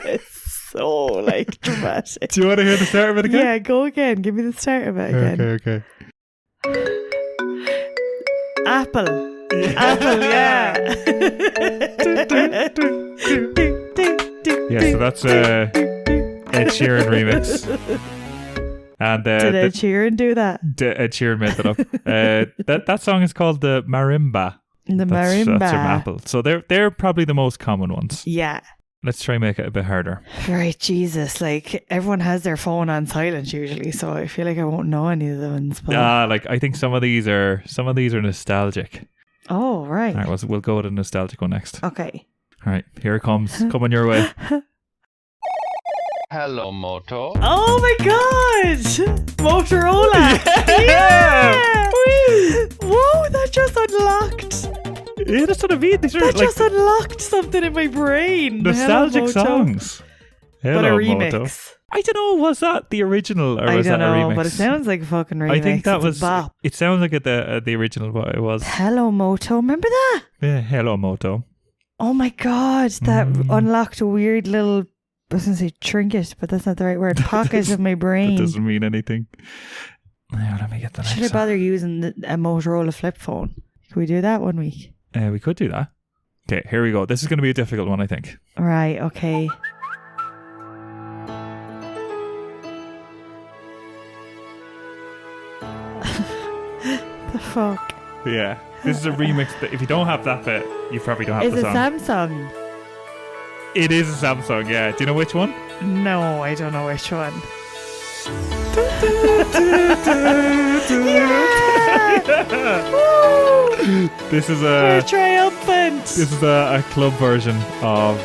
Speaker 1: It's so like dramatic.
Speaker 2: Do you want to hear the start of it again?
Speaker 1: Yeah, go again. Give me the start of it again.
Speaker 2: Okay.
Speaker 1: Apple. Apple, yeah.
Speaker 2: Yeah, so that's Ed Sheeran remix. And
Speaker 1: did Ed Sheeran do that?
Speaker 2: Ed Sheeran made that up. That song is called the Marimba.
Speaker 1: Marimba.
Speaker 2: That's from Apple. So they're probably the most common ones.
Speaker 1: Yeah.
Speaker 2: Let's try and make it a bit harder.
Speaker 1: Right, Jesus. Like, everyone has their phone on silent usually, so I feel like I won't know any of the ones.
Speaker 2: Like I think some of these are nostalgic.
Speaker 1: Oh, right.
Speaker 2: All right, we'll go with a nostalgic one next.
Speaker 1: Okay.
Speaker 2: All right, here it comes. Coming your way.
Speaker 3: Hello, Moto.
Speaker 1: Oh my God! Motorola!
Speaker 2: Yeah!
Speaker 1: Whoa, that just unlocked.
Speaker 2: Yeah, that's what I mean. These are
Speaker 1: that just unlocked something in my brain.
Speaker 2: Nostalgic songs.
Speaker 1: Hello, but a remix.
Speaker 2: Moto. I don't know, was that the original or was that a remix? I don't know,
Speaker 1: but it sounds like a fucking remix.
Speaker 2: I think that
Speaker 1: was bop.
Speaker 2: It sounds like the original what it was.
Speaker 1: Hello Moto, remember that?
Speaker 2: Yeah, Hello Moto.
Speaker 1: Oh my God, that unlocked a weird little, I was going to say trinket, but that's not the right word, pocket of my brain.
Speaker 2: That doesn't mean anything. Yeah, let me get the next one.
Speaker 1: Should I bother using a Motorola flip phone? Can we do that one week?
Speaker 2: We could do that. Okay, here we go. This is going to be a difficult one, I think.
Speaker 1: Right, okay. The fuck?
Speaker 2: Yeah. This is a remix that if you don't have that bit, You probably don't have
Speaker 1: Is
Speaker 2: the
Speaker 1: it
Speaker 2: song.
Speaker 1: Samsung?
Speaker 2: It is a Samsung, yeah. Do you know which one?
Speaker 1: No, I don't know which one.
Speaker 2: This is
Speaker 1: We're triumphant.
Speaker 2: This is a club version of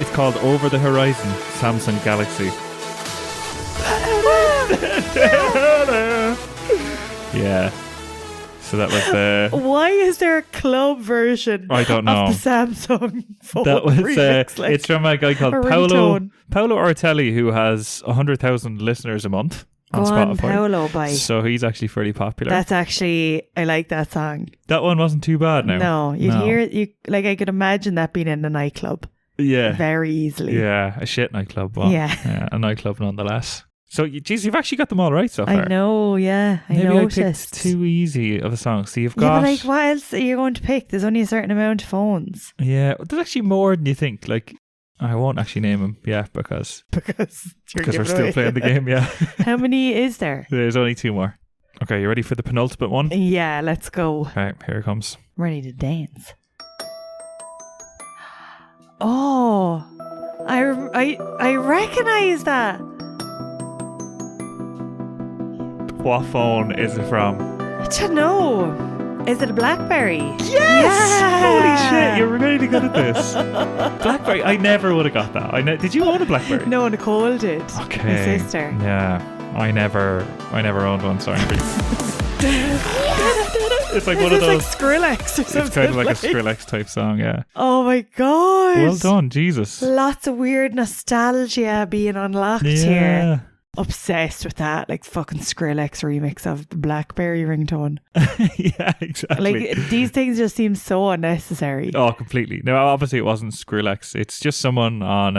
Speaker 2: it's called Over the Horizon Samsung Galaxy. Yeah. So that was the
Speaker 1: Why is there a club version
Speaker 2: I don't know.
Speaker 1: of the Samsung phone
Speaker 2: That was
Speaker 1: remix, like
Speaker 2: it's from a guy called
Speaker 1: a
Speaker 2: Paolo
Speaker 1: ringtone?
Speaker 2: Ortelli, who has 100,000 listeners a month on
Speaker 1: Go
Speaker 2: Spotify.
Speaker 1: on, Paolo, bye.
Speaker 2: So he's actually fairly popular.
Speaker 1: That's actually, I like that song.
Speaker 2: That one wasn't too bad now.
Speaker 1: No, you'd hear it, like I could imagine that being in a nightclub
Speaker 2: Yeah.
Speaker 1: very easily.
Speaker 2: Yeah, a shit nightclub. Well,
Speaker 1: Yeah.
Speaker 2: a nightclub nonetheless. So, geez, you've actually got them all right so far.
Speaker 1: I know, yeah. I
Speaker 2: Maybe
Speaker 1: noticed.
Speaker 2: I picked too easy of a song. So you've
Speaker 1: Yeah,
Speaker 2: got...
Speaker 1: but like, what else are you going to pick? There's only a certain amount of phones.
Speaker 2: Yeah, there's actually more than you think. Like, I won't actually name them, because we're still playing the game, yeah.
Speaker 1: How many is there?
Speaker 2: There's only 2 more. Okay, you ready for the penultimate one?
Speaker 1: Yeah, let's go.
Speaker 2: Okay, here it comes.
Speaker 1: Ready to dance. Oh, I recognize that.
Speaker 2: What phone is it from?
Speaker 1: I don't know. Is it a BlackBerry?
Speaker 2: Yes!
Speaker 1: Yeah!
Speaker 2: Holy shit, you're really good at this. BlackBerry, I never would have got that. Did you own a BlackBerry?
Speaker 1: No, Nicole did.
Speaker 2: Okay.
Speaker 1: My sister.
Speaker 2: Yeah, I never owned one, sorry. It's like one of those.
Speaker 1: It's like Skrillex or something.
Speaker 2: It's kind of like a Skrillex type song, yeah.
Speaker 1: Oh my god.
Speaker 2: Well done, Jesus.
Speaker 1: Lots of weird nostalgia being unlocked here. Obsessed with that, like fucking Skrillex remix of the BlackBerry ringtone.
Speaker 2: Yeah, exactly.
Speaker 1: Like these things just seem so unnecessary.
Speaker 2: Oh, completely. No, obviously it wasn't Skrillex. It's just someone on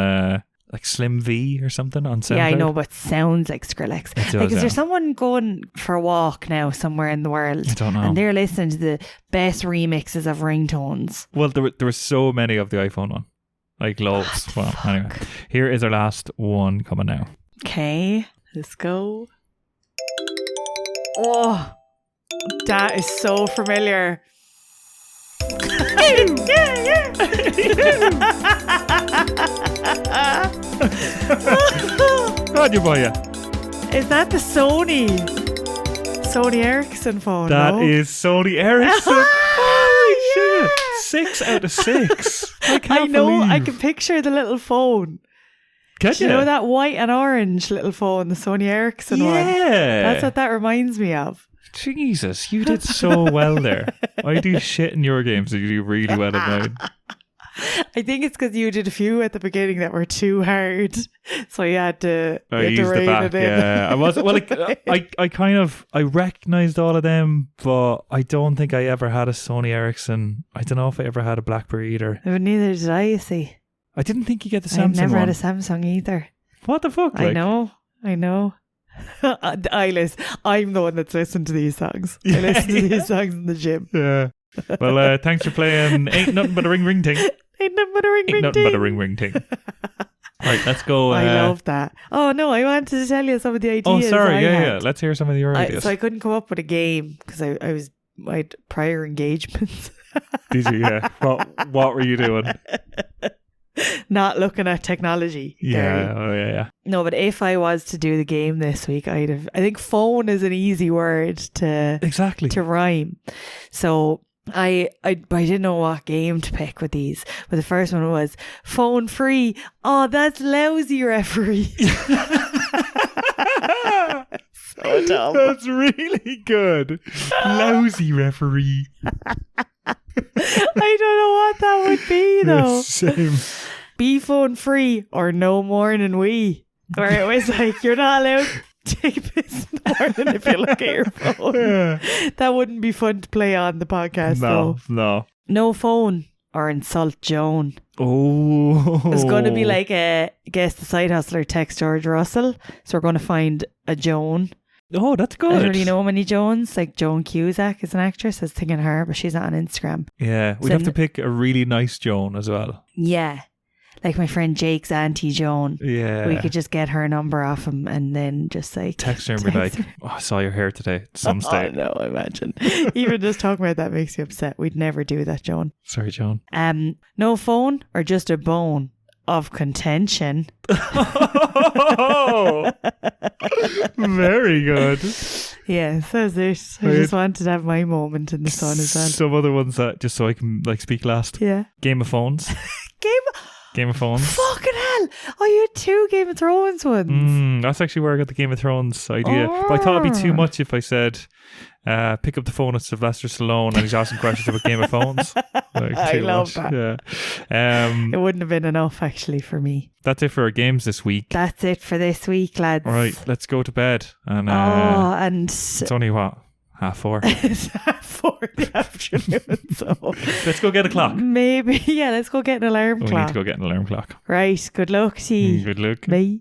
Speaker 2: like Slim V or something on SoundCloud.
Speaker 1: Yeah, I know, but sounds like Skrillex.
Speaker 2: It does,
Speaker 1: Like, is
Speaker 2: yeah.
Speaker 1: there someone going for a walk now somewhere in the world?
Speaker 2: I don't know.
Speaker 1: And they're listening to the best remixes of ringtones.
Speaker 2: Well, there were so many of the iPhone one. Like loads. Well, anyway. Here is our last one coming now.
Speaker 1: Okay, let's go. Oh, that is so familiar.
Speaker 2: God, you boy,
Speaker 1: Is that the Sony Ericsson phone?
Speaker 2: That
Speaker 1: no?
Speaker 2: is Sony Ericsson. Holy shit. 6 out of 6.
Speaker 1: I know, I can picture the little phone.
Speaker 2: Can
Speaker 1: Do you know that white and orange little phone, the Sony Ericsson one?
Speaker 2: Yeah.
Speaker 1: That's what that reminds me of.
Speaker 2: Jesus, you did so well there. I do shit in your games and you do really well in mine.
Speaker 1: I think it's because you did a few at the beginning that were too hard, so you had to.
Speaker 2: I used the back, yeah. I was well. Like, I recognised all of them, but I don't think I ever had a Sony Ericsson. I don't know if I ever had a BlackBerry either.
Speaker 1: But neither did I. You see,
Speaker 2: I didn't think you get the Samsung
Speaker 1: I've never
Speaker 2: one.
Speaker 1: had a Samsung either.
Speaker 2: What the fuck?
Speaker 1: I know. I'm the one that's listened to these songs. I listen to these songs in the gym.
Speaker 2: Yeah. Well, thanks for playing. Ain't nothing but a ring ting.
Speaker 1: Ain't nothing but a ring
Speaker 2: Ain't nothing but a ring ting. Right, let's go.
Speaker 1: I love that. Oh no, I wanted to tell you some of the ideas.
Speaker 2: Oh, sorry.
Speaker 1: I
Speaker 2: Yeah,
Speaker 1: had.
Speaker 2: yeah. Let's hear some of your ideas.
Speaker 1: So I couldn't come up with a game because I had prior engagements.
Speaker 2: Did you? Yeah. What were you doing?
Speaker 1: Not looking at technology.
Speaker 2: Yeah.
Speaker 1: Gary.
Speaker 2: Oh, yeah.
Speaker 1: No, but if I was to do the game this week, I think phone is an easy word to
Speaker 2: Exactly.
Speaker 1: rhyme. So I didn't know what game to pick with these. But the first one was phone free. Oh, that's lousy, referee. So dumb.
Speaker 2: That's really good. Lousy referee.
Speaker 1: I don't know what that would be though.
Speaker 2: Same.
Speaker 1: Be phone free or no morning we. Where it was like, you're not allowed to take a piss in the morning if you look at your phone.
Speaker 2: Yeah.
Speaker 1: That wouldn't be fun to play on the podcast though.
Speaker 2: No.
Speaker 1: No phone or insult Joan.
Speaker 2: Oh.
Speaker 1: It's going to be like a guess the side hustler text George Russell. So we're going to find a Joan.
Speaker 2: Oh, that's good.
Speaker 1: I don't really know many Joans. Like Joan Cusack is an actress. I was thinking her, but she's not on Instagram.
Speaker 2: Yeah. We'd have to pick a really nice Joan as well.
Speaker 1: Yeah. like my friend Jake's auntie Joan.
Speaker 2: Yeah.
Speaker 1: We could just get her number off him and then just like
Speaker 2: text her and be like, oh, I saw your hair today at some stage.
Speaker 1: Oh no, imagine. Even just talking about that makes you upset. We'd never do that, Joan.
Speaker 2: Sorry, Joan.
Speaker 1: No phone or just a bone of contention.
Speaker 2: Oh, very good.
Speaker 1: Yeah, so that's it. I just wanted to have my moment in the sun as well.
Speaker 2: Some other ones that just so I can like speak last.
Speaker 1: Yeah.
Speaker 2: Game of Phones. Game of Phones.
Speaker 1: Fucking hell. Oh, you had 2 Game of Thrones ones.
Speaker 2: That's actually where I got the Game of Thrones idea. But I thought it'd be too much if I said pick up the phone at Sylvester Stallone and he's asking questions about Game of Phones. Like,
Speaker 1: I love that.
Speaker 2: Yeah.
Speaker 1: It wouldn't have been enough actually for me.
Speaker 2: That's it for our games this week.
Speaker 1: That's it for this week, lads.
Speaker 2: All right, let's go to bed. And
Speaker 1: and
Speaker 2: it's only what? 4:30.
Speaker 1: It's 4 in the afternoon, so
Speaker 2: let's go get a clock.
Speaker 1: Maybe, yeah, let's go get an alarm clock.
Speaker 2: We need to go get an alarm clock.
Speaker 1: Right, good luck to you.
Speaker 2: Good luck.
Speaker 1: Bye.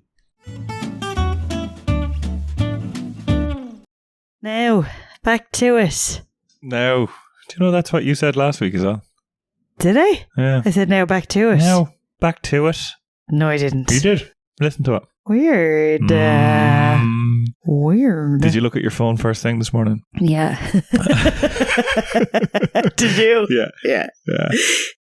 Speaker 1: Now, back to it.
Speaker 2: Now, do you know that's what you said last week as well?
Speaker 1: Did I?
Speaker 2: Yeah.
Speaker 1: I said now back to it.
Speaker 2: Now, back to it.
Speaker 1: No, I didn't.
Speaker 2: You did. Listen to it.
Speaker 1: Weird. Weird.
Speaker 2: Did you look at your phone first thing this morning?
Speaker 1: Yeah. Did you?
Speaker 2: Yeah.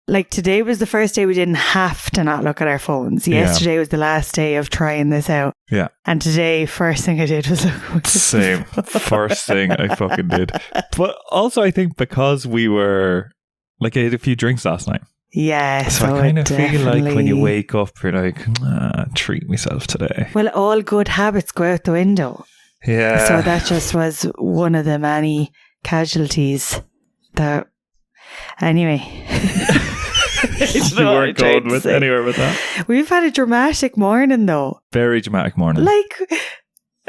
Speaker 1: Like today was the first day we didn't have to not look at our phones. Yesterday was the last day of trying this out.
Speaker 2: Yeah.
Speaker 1: And today, first thing I did was look.
Speaker 2: Same. First thing I fucking did. But also I think because we were, like I had a few drinks last night.
Speaker 1: Yeah.
Speaker 2: So I kind of feel like when you wake up, you're like, treat myself today.
Speaker 1: Well, all good habits go out the window.
Speaker 2: Yeah.
Speaker 1: So that just was one of the many casualties that, anyway.
Speaker 2: You weren't going with anywhere with that.
Speaker 1: We've had a dramatic morning though.
Speaker 2: Very dramatic morning.
Speaker 1: Like,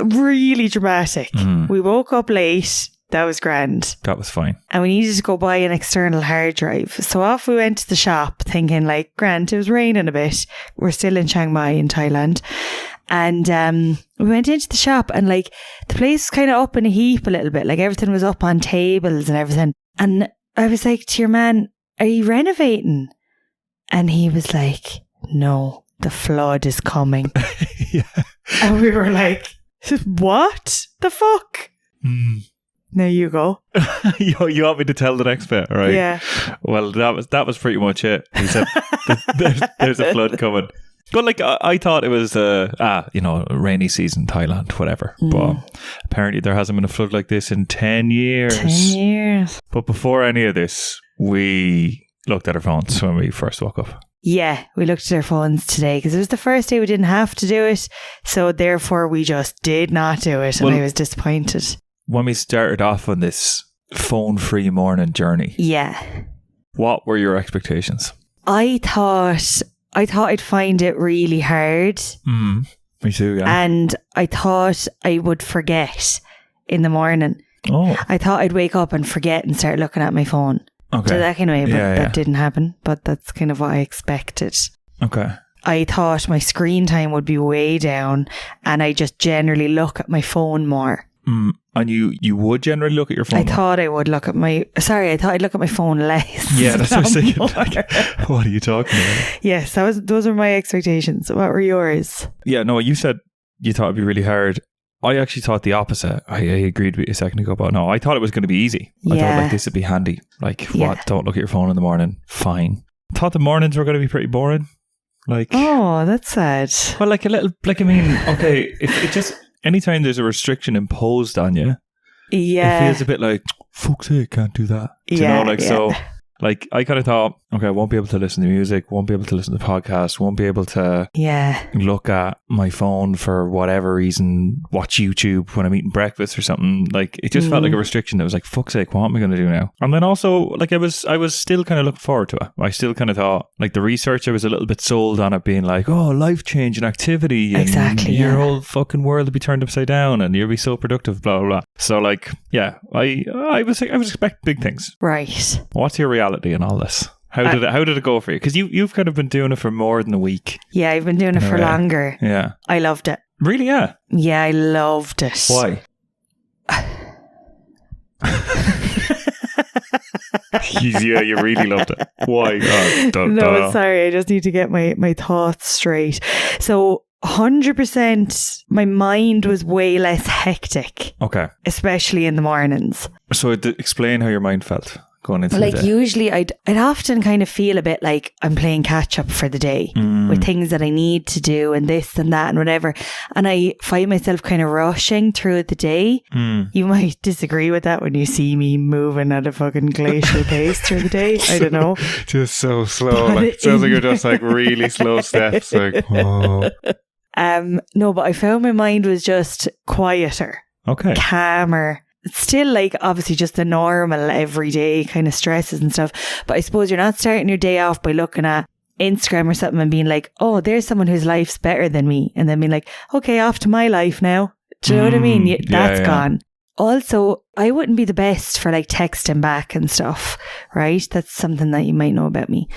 Speaker 1: really dramatic. We woke up late. That was grand.
Speaker 2: That was fine.
Speaker 1: And we needed to go buy an external hard drive. So off we went to the shop thinking like, grand, it was raining a bit. We're still in Chiang Mai in Thailand. And we went into the shop and like the place was kind of up in a heap a little bit. Like everything was up on tables and everything. And I was like to your man, are you renovating? And he was like, no, the flood is coming.
Speaker 2: Yeah.
Speaker 1: And we were like, what the fuck? There you go.
Speaker 2: You want me to tell the next bit, right?
Speaker 1: Yeah.
Speaker 2: Well, that was pretty much it. He said, there's a flood coming. But like, I thought it was, rainy season, Thailand, whatever. But apparently there hasn't been a flood like this in 10 years.
Speaker 1: 10 years.
Speaker 2: But before any of this, we looked at our phones when we first woke up.
Speaker 1: Yeah, we looked at our phones today because it was the first day we didn't have to do it. So therefore we just did not do it. And I was disappointed. When
Speaker 2: we started off on this phone-free morning journey.
Speaker 1: Yeah.
Speaker 2: What were your expectations?
Speaker 1: I thought I'd find it really hard.
Speaker 2: Me too, yeah.
Speaker 1: And I thought I would forget in the morning.
Speaker 2: Oh.
Speaker 1: I thought I'd wake up and forget and start looking at my phone.
Speaker 2: Okay.
Speaker 1: So that kind of way, but that didn't happen. But that's kind of what I expected.
Speaker 2: Okay.
Speaker 1: I thought my screen time would be way down and I just generally look at my phone more.
Speaker 2: And you would generally look at your phone?
Speaker 1: I thought I'd look at my phone less.
Speaker 2: Yeah, that's what I was thinking. Like, what are you talking about?
Speaker 1: Yes, those were my expectations. What were yours?
Speaker 2: Yeah, no, you said you thought it'd be really hard. I actually thought the opposite. I agreed with you a second ago, but no, I thought it was going to be easy. I thought like this would be handy. Like, what? Don't look at your phone in the morning. Fine. I thought the mornings were going to be pretty boring. Like,
Speaker 1: oh, that's sad.
Speaker 2: Well, like a little, like, I mean, okay, if it just, anytime there's a restriction imposed on you, it feels a bit like, fuck's sake, can't do that. Do you know, like, so, like, I kind of thought, okay, I won't be able to listen to music, won't be able to listen to podcasts, won't be able to look at my phone for whatever reason, watch YouTube when I'm eating breakfast or something. Like, it just felt like a restriction that was like, fuck's sake, what am I going to do now? And then also, like, I was still kind of looking forward to it. I still kind of thought, like, the research, I was a little bit sold on it being like, oh, life-changing activity, and your whole fucking world will be turned upside down and you'll be so productive, blah, blah, blah. So, like, yeah, I was expecting big things.
Speaker 1: Right.
Speaker 2: What's your reality in all this? How did it go for you? Because you've kind of been doing it for more than a week.
Speaker 1: Yeah, I've been doing it for longer.
Speaker 2: Yeah.
Speaker 1: I loved it.
Speaker 2: Really? Yeah.
Speaker 1: Yeah, I loved it.
Speaker 2: Why? Yeah, you really loved it. Why?
Speaker 1: No, sorry, I just need to get my thoughts straight. So 100% my mind was way less hectic.
Speaker 2: Okay.
Speaker 1: Especially in the mornings.
Speaker 2: So explain how your mind felt going into
Speaker 1: like
Speaker 2: the day.
Speaker 1: Usually I'd often kind of feel a bit like I'm playing catch up for the day with things that I need to do and this and that and whatever. And I find myself kind of rushing through the day. You might disagree with that when you see me moving at a fucking glacial pace through the day. I don't know.
Speaker 2: Just so slow. Like, it sounds like you're just like really slow steps. Like, oh.
Speaker 1: No, but I found my mind was just quieter.
Speaker 2: Okay.
Speaker 1: Calmer. It's still like obviously just the normal everyday kind of stresses and stuff. But I suppose you're not starting your day off by looking at Instagram or something and being like, oh, there's someone whose life's better than me. And then being like, okay, off to my life now. Do you know what I mean? That's gone. Also, I wouldn't be the best for like texting back and stuff, right? That's something that you might know about me.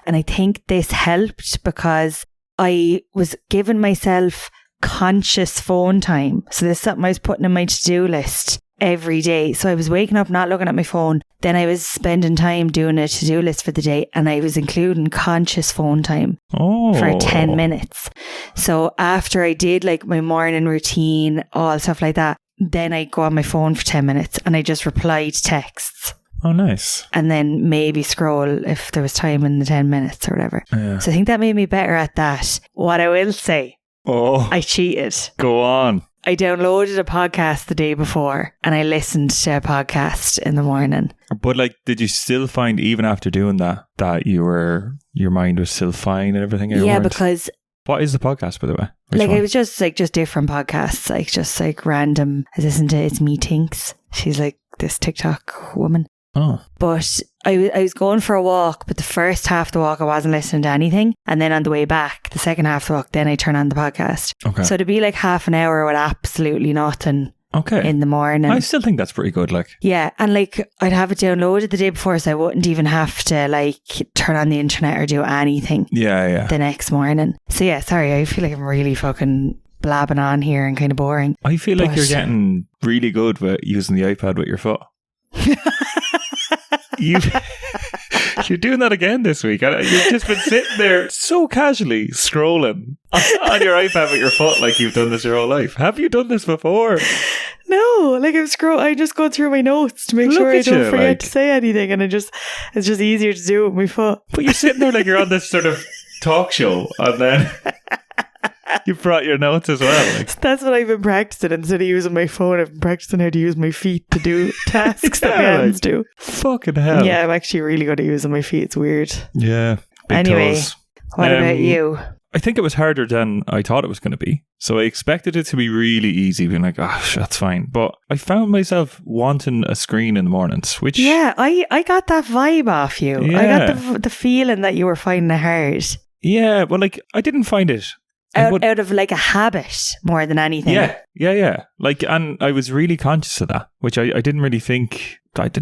Speaker 1: And I think this helped because I was giving myself conscious phone time. So there's something I was putting in my to-do list every day. So I was waking up, not looking at my phone. Then I was spending time doing a to-do list for the day and I was including conscious phone time for 10 minutes. So after I did like my morning routine, all stuff like that, then I go on my phone for 10 minutes and I just replied texts.
Speaker 2: Oh, nice.
Speaker 1: And then maybe scroll if there was time in the 10 minutes or whatever.
Speaker 2: Yeah.
Speaker 1: So I think that made me better at that. What I will say, I cheated.
Speaker 2: Go on.
Speaker 1: I downloaded a podcast the day before and I listened to a podcast in the morning.
Speaker 2: But like, did you still find even after doing that your mind was still fine and everything?
Speaker 1: Yeah, because...
Speaker 2: What is the podcast, by the way?
Speaker 1: It was just different podcasts, like just like random. I listened to It's Me Tinks. She's like this TikTok woman.
Speaker 2: Oh.
Speaker 1: But I was going for a walk, but the first half of the walk I wasn't listening to anything. And then on the way back, the second half of the walk, then I turn on the podcast.
Speaker 2: Okay.
Speaker 1: So it'd be like half an hour with absolutely nothing.
Speaker 2: Okay.
Speaker 1: In the morning.
Speaker 2: I still think that's pretty good, like.
Speaker 1: Yeah, and like I'd have it downloaded the day before so I wouldn't even have to like turn on the internet or do anything.
Speaker 2: Yeah.
Speaker 1: The next morning. So yeah, sorry, I feel like I'm really fucking blabbing on here and kind of boring.
Speaker 2: I feel like you're getting really good with using the iPad with your foot. You're doing that again this week. You've just been sitting there so casually scrolling on your iPad with your foot like you've done this your whole life. Have you done this before?
Speaker 1: No, like I just go through my notes to make sure I don't forget to say anything, and it's just easier to do it with my foot.
Speaker 2: But you're sitting there like you're on this sort of talk show, and then you brought your notes as well. Like.
Speaker 1: That's what I've been practicing. Instead of using my phone, I've been practicing how to use my feet to do tasks that my hands do.
Speaker 2: Fucking hell.
Speaker 1: Yeah, I'm actually really good at using my feet. It's weird.
Speaker 2: Yeah.
Speaker 1: Anyway,
Speaker 2: toes.
Speaker 1: What about you?
Speaker 2: I think it was harder than I thought it was going to be. So I expected it to be really easy, being like, that's fine. But I found myself wanting a screen in the mornings, which...
Speaker 1: Yeah, I got that vibe off you.
Speaker 2: Yeah.
Speaker 1: I got the feeling that you were finding it hard.
Speaker 2: Yeah, well, like, I didn't find it...
Speaker 1: Out of like a habit more than anything.
Speaker 2: Yeah. Like, and I was really conscious of that, which I didn't really think of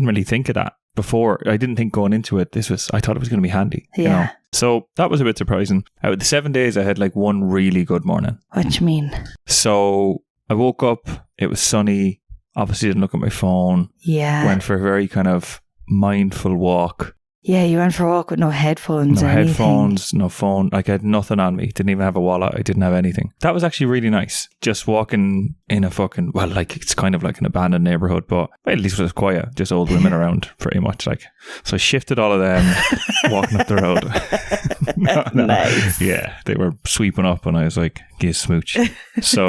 Speaker 2: that before. I didn't think going into it, I thought it was going to be handy.
Speaker 1: Yeah.
Speaker 2: You know? So that was a bit surprising. Out of the 7 days, I had like one really good morning.
Speaker 1: What do you mean?
Speaker 2: So I woke up, it was sunny, obviously didn't look at my phone.
Speaker 1: Yeah.
Speaker 2: Went for a very kind of mindful walk.
Speaker 1: Yeah, you went for a walk with no headphones or anything.
Speaker 2: No headphones, no phone. Like I had nothing on me. Didn't even have a wallet. I didn't have anything. That was actually really nice. Just walking in a fucking, well, like it's kind of like an abandoned neighborhood, but at least it was quiet. Just old women around pretty much. Like, so I shifted all of them walking up the road. No.
Speaker 1: Nice.
Speaker 2: Yeah, they were sweeping up and I was like, give a smooch. So,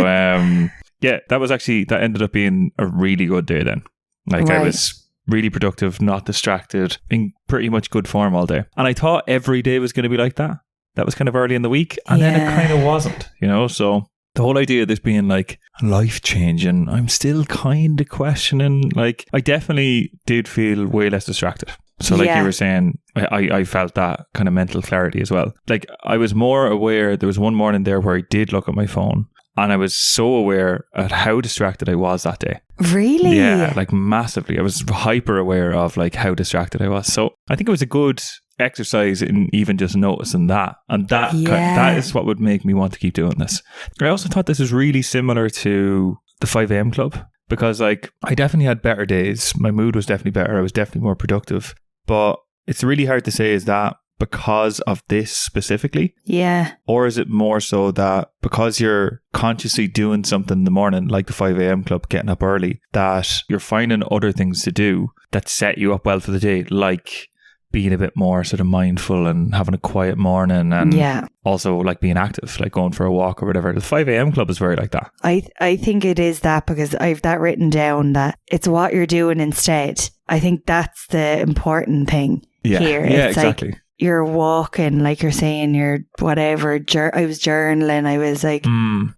Speaker 2: yeah, that ended up being a really good day then. Like right. I was really productive, not distracted, in pretty much good form all day. And I thought every day was going to be like that. That was kind of early in the week. And then it kind of wasn't, you know? So the whole idea of this being like life-changing, I'm still kind of questioning. Like, I definitely did feel way less distracted. So like you were saying, I felt that kind of mental clarity as well. Like, I was more aware. There was one morning there where I did look at my phone. And I was so aware of how distracted I was that day.
Speaker 1: Really?
Speaker 2: Yeah, like massively. I was hyper aware of like how distracted I was. So I think it was a good exercise in even just noticing that. And that is what would make me want to keep doing this. I also thought this was really similar to the 5 a.m. club because like I definitely had better days. My mood was definitely better. I was definitely more productive. But it's really hard to say, is that because of this specifically?
Speaker 1: Yeah.
Speaker 2: Or is it more so that because you're consciously doing something in the morning, like the 5 a.m. club, getting up early, that you're finding other things to do that set you up well for the day, like being a bit more sort of mindful and having a quiet morning, and also like being active, like going for a walk or whatever. The 5 a.m. club is very like that.
Speaker 1: I think it is that, because I've that written down, that it's what you're doing instead. I think that's the important thing here.
Speaker 2: Yeah,
Speaker 1: it's
Speaker 2: exactly.
Speaker 1: Like, you're walking, like you're saying, you're whatever. I was journaling. I was like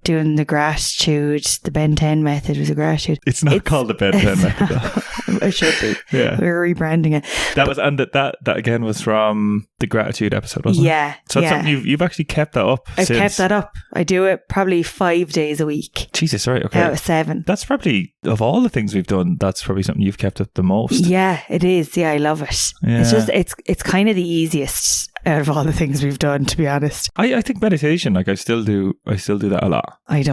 Speaker 1: doing the gratitude. The Ben 10 method was a gratitude.
Speaker 2: It's not called the Ben 10 method, though.
Speaker 1: It should be.
Speaker 2: Yeah.
Speaker 1: We're rebranding it.
Speaker 2: That was, and that again was from the gratitude episode, wasn't it?
Speaker 1: Yeah.
Speaker 2: So that's something you've actually kept that up.
Speaker 1: I've kept that up. I do it probably 5 days a week.
Speaker 2: Jesus, right, okay.
Speaker 1: Out of 7.
Speaker 2: That's probably, of all the things we've done, that's probably something you've kept up the most.
Speaker 1: Yeah, it is. Yeah, I love it.
Speaker 2: Yeah.
Speaker 1: It's just, it's kind of the easiest out of all the things we've done, to be honest.
Speaker 2: I think meditation, like I still do that a lot.
Speaker 1: I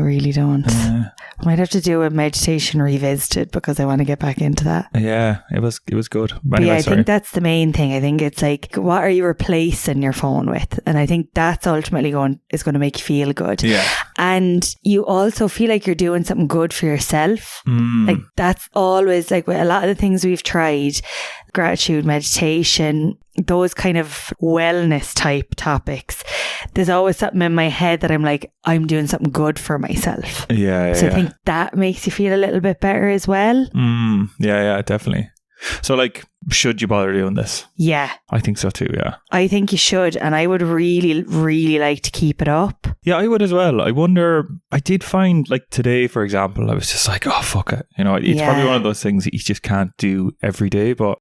Speaker 1: really don't. I might have to do a meditation revisited, because I want to get back into that.
Speaker 2: Yeah, it was good. But anyway,
Speaker 1: I think that's the main thing. I think it's like, what are you replacing your phone with? And I think that's ultimately going to make you feel good.
Speaker 2: Yeah.
Speaker 1: And you also feel like you're doing something good for yourself. Like that's always like with a lot of the things we've tried, gratitude, meditation, those kind of wellness type topics, there's always something in my head that I'm like, I'm doing something good for myself.
Speaker 2: Yeah.
Speaker 1: So I think that makes you feel a little bit better as well.
Speaker 2: Yeah, definitely. So like, should you bother doing this?
Speaker 1: Yeah.
Speaker 2: I think so too, yeah.
Speaker 1: I think you should, and I would really, really like to keep it up.
Speaker 2: Yeah, I would as well. I wonder, I did find, like today, for example, I was just like, oh, fuck it. You know, it's probably one of those things that you just can't do every day, but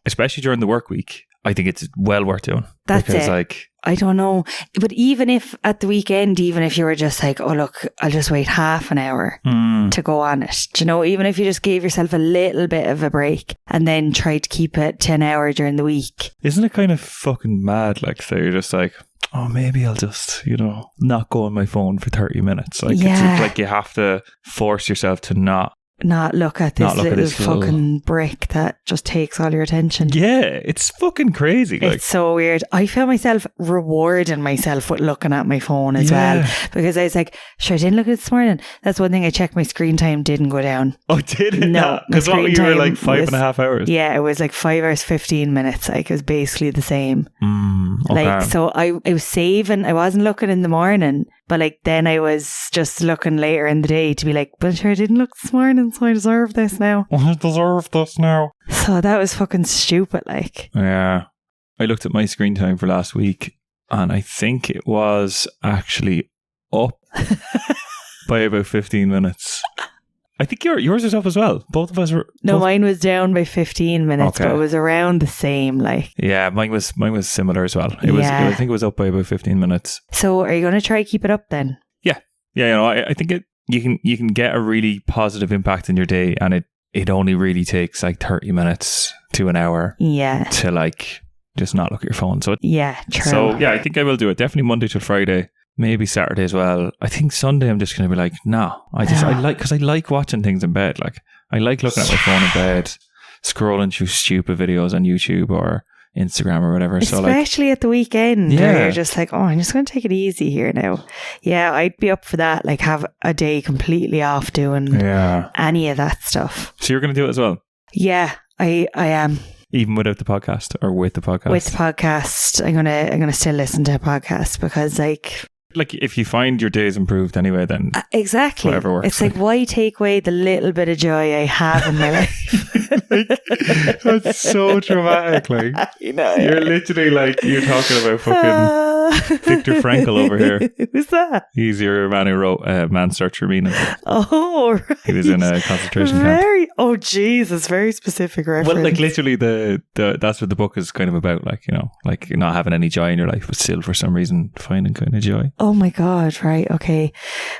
Speaker 2: especially during the work week, I think it's well worth doing.
Speaker 1: That's
Speaker 2: because
Speaker 1: it.
Speaker 2: Like,
Speaker 1: I don't know. But even if at the weekend, even if you were just like, oh, look, I'll just wait half an hour to go on it. Do you know, even if you just gave yourself a little bit of a break and then tried to keep it to an hour during the week.
Speaker 2: Isn't it kind of fucking mad? Like, so you're just like, oh, maybe I'll just, you know, not go on my phone for 30 minutes. Like, it's like you have to force yourself to not look at this little fucking brick that just takes all your attention. Yeah, it's fucking crazy. Like, it's so weird. I feel myself rewarding myself with looking at my phone as well, because I was like, sure, I didn't look at it this morning. That's one thing I checked. My screen time didn't go down. Oh, did it? No, because what you were like 5.5 hours. Yeah, it was like 5 hours 15 minutes. Like, it was basically the same. Okay. Like, so I was saving. I wasn't looking in the morning, but like then I was just looking later in the day to be like, but sure, I didn't look this morning, so I deserve this now. I deserve this now. So that was fucking stupid, like. Yeah. I looked at my screen time for last week, and I think it was actually up by about 15 minutes. I think yours is up as well. Both of us were... No, mine was down by 15 minutes, but it was around the same, like. Yeah, mine was similar as well. I think it was up by about 15 minutes. So are you going to try keep it up then? Yeah. Yeah, you know, I think you can get a really positive impact in your day, and it only really takes like 30 minutes to an hour to like just not look at your phone. So yeah, true. So yeah, I think I will do it. Definitely Monday till Friday. Maybe Saturday as well. I think Sunday I'm just going to be like, no. Because I like watching things in bed. Like, I like looking at my phone in bed, scrolling through stupid videos on YouTube or Instagram or whatever. Especially at the weekend, where you're just like, oh, I'm just going to take it easy here now. Yeah, I'd be up for that. Like, have a day completely off doing any of that stuff. So you're going to do it as well? Yeah, I am. Even without the podcast, or with the podcast? With the podcast, I'm gonna still listen to a podcast, because like if you find your day's improved anyway, then exactly whatever works. It's like, why take away the little bit of joy I have in my life? That's so dramatic. Like, you know, you're literally like, you're talking about fucking Viktor Frankl over here. Who's that? He's your man who wrote Man's Search for Meaning. Oh, right. He was in a concentration camp. Oh, Jesus, very specific reference. Well, like literally that's what the book is kind of about. Like, you know, like you're not having any joy in your life, but still for some reason finding kind of joy. Oh my God, right, okay.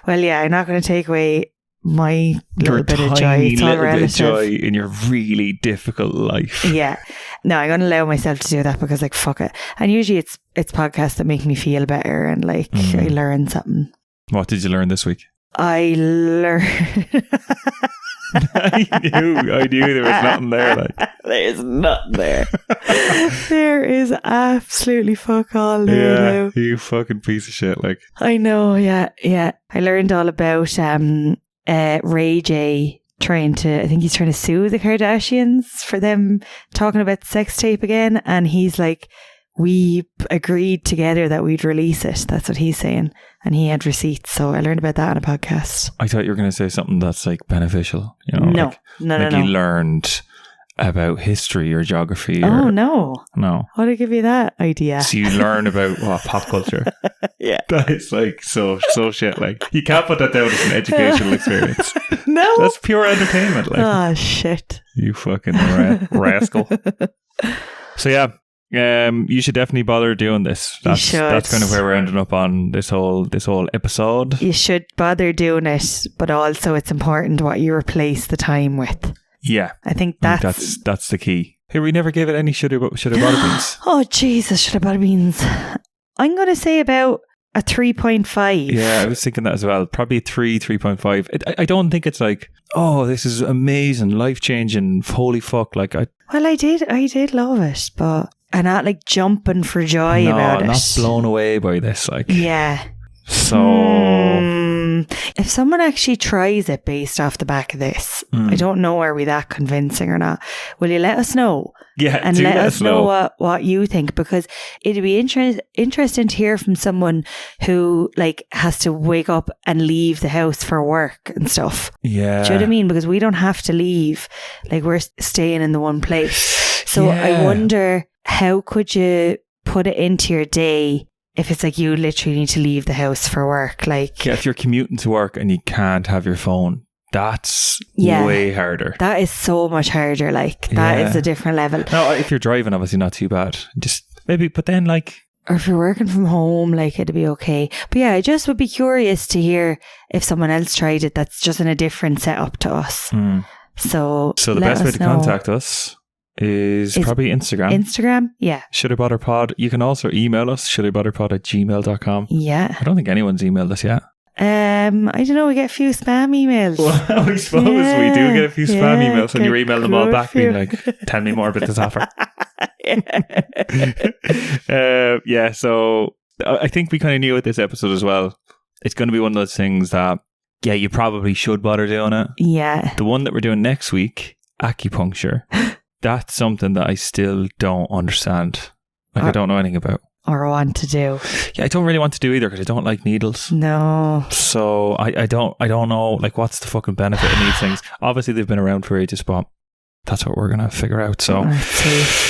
Speaker 2: Well, yeah, I'm not going to take away my little bit of joy. It's all relative. Bit of joy in your really difficult life. Yeah. No, I'm going to allow myself to do that, because like, fuck it. And usually it's podcasts that make me feel better, and like I learn something. What did you learn this week? I learned I knew there was nothing there. Like,
Speaker 1: there's nothing there. There is absolutely fuck all there.
Speaker 2: yeah,
Speaker 1: now.
Speaker 2: you fucking piece of shit. Like,
Speaker 1: I know. Yeah. I learned all about Ray J I think he's trying to sue the Kardashians for them talking about the sex tape again, and he's like, we agreed together that we'd release it. That's what he's saying, and he had receipts. So I learned about that on a podcast.
Speaker 2: I thought you were going to say something that's like beneficial. You know,
Speaker 1: No.
Speaker 2: You learned about history or geography.
Speaker 1: Oh,
Speaker 2: or,
Speaker 1: no. How did I give you that idea?
Speaker 2: So you learn about pop culture.
Speaker 1: Yeah.
Speaker 2: That is like so shit. Like, you can't put that down as an educational experience.
Speaker 1: No.
Speaker 2: That's pure entertainment. Like,
Speaker 1: oh, shit.
Speaker 2: You fucking rascal. So yeah, you should definitely bother doing this. That's kind of where we're ending up on this whole episode.
Speaker 1: You should bother doing it, but also it's important what you replace the time with.
Speaker 2: Yeah,
Speaker 1: I think
Speaker 2: that's the key. Here, we never gave it any should have bought beans.
Speaker 1: Oh Jesus, should have bought beans. I'm going to say about a 3.5.
Speaker 2: Yeah, I was thinking that as well. Probably 3.5. I don't think it's like, oh, this is amazing, life changing, holy fuck. Like,
Speaker 1: well, I did love it, but I'm not like jumping for joy about it.
Speaker 2: Not blown away by this. Like,
Speaker 1: yeah.
Speaker 2: So
Speaker 1: if someone actually tries it based off the back of this, I don't know, are we that convincing or not? Will you let us know?
Speaker 2: Yeah,
Speaker 1: and let us know what you think, because it'd be interesting to hear from someone who like has to wake up and leave the house for work and stuff.
Speaker 2: Yeah,
Speaker 1: do you know what I mean? Because we don't have to leave; like, we're staying in the one place. So I wonder, how could you put it into your day if it's like you literally need to leave the house for work? Like,
Speaker 2: if you're commuting to work and you can't have your phone, that's way harder.
Speaker 1: That is so much harder. Like, that is a different level.
Speaker 2: No, if you're driving, obviously not too bad. Just maybe, but then like,
Speaker 1: or if you're working from home, like, it'd be okay. But yeah, I just would be curious to hear if someone else tried it that's just in a different setup to us. So
Speaker 2: the best way to contact us is probably Instagram.
Speaker 1: Yeah.
Speaker 2: Shouldaboutherpod. You can also email us, shouldaboutherpod@gmail.com.
Speaker 1: Yeah.
Speaker 2: I don't think anyone's emailed us yet.
Speaker 1: I don't know, we get a few spam emails.
Speaker 2: Well, I suppose we do get a few spam emails, and you email them all back being like, tell me more about this offer. So I think we kind of knew with this episode as well, it's going to be one of those things that, you probably should bother doing it.
Speaker 1: Yeah.
Speaker 2: The one that we're doing next week, acupuncture, that's something that I still don't understand. Like, I don't know anything about.
Speaker 1: Or want to do.
Speaker 2: Yeah, I don't really want to do either, because I don't like needles.
Speaker 1: No.
Speaker 2: So I don't know, like, what's the fucking benefit of these things. Obviously they've been around for ages, but that's what we're going to figure out. So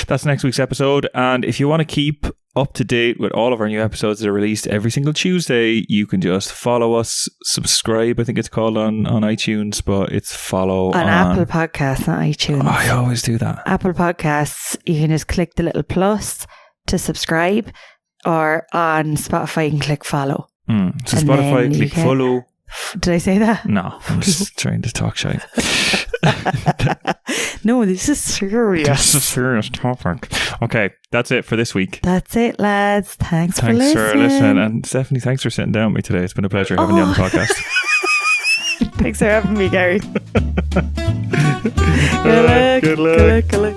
Speaker 2: that's next week's episode. And if you want to keep up to date with all of our new episodes that are released every single Tuesday, you can just follow us, subscribe, I think it's called on iTunes, but it's follow on
Speaker 1: Apple Podcasts, not iTunes.
Speaker 2: Oh, I always do that.
Speaker 1: Apple Podcasts, you can just click the little plus to subscribe, or on Spotify you can click follow.
Speaker 2: So Spotify, click follow.
Speaker 1: Did I say that?
Speaker 2: No, I'm just trying to talk shite.
Speaker 1: No, this is serious.
Speaker 2: This is a serious topic. Okay, that's it for this week.
Speaker 1: That's it, lads. Thanks for listening.
Speaker 2: And Stephanie, thanks for sitting down with me today. It's been a pleasure having you on the podcast.
Speaker 1: Thanks for having me, Gary.
Speaker 2: Good luck.
Speaker 1: Good luck.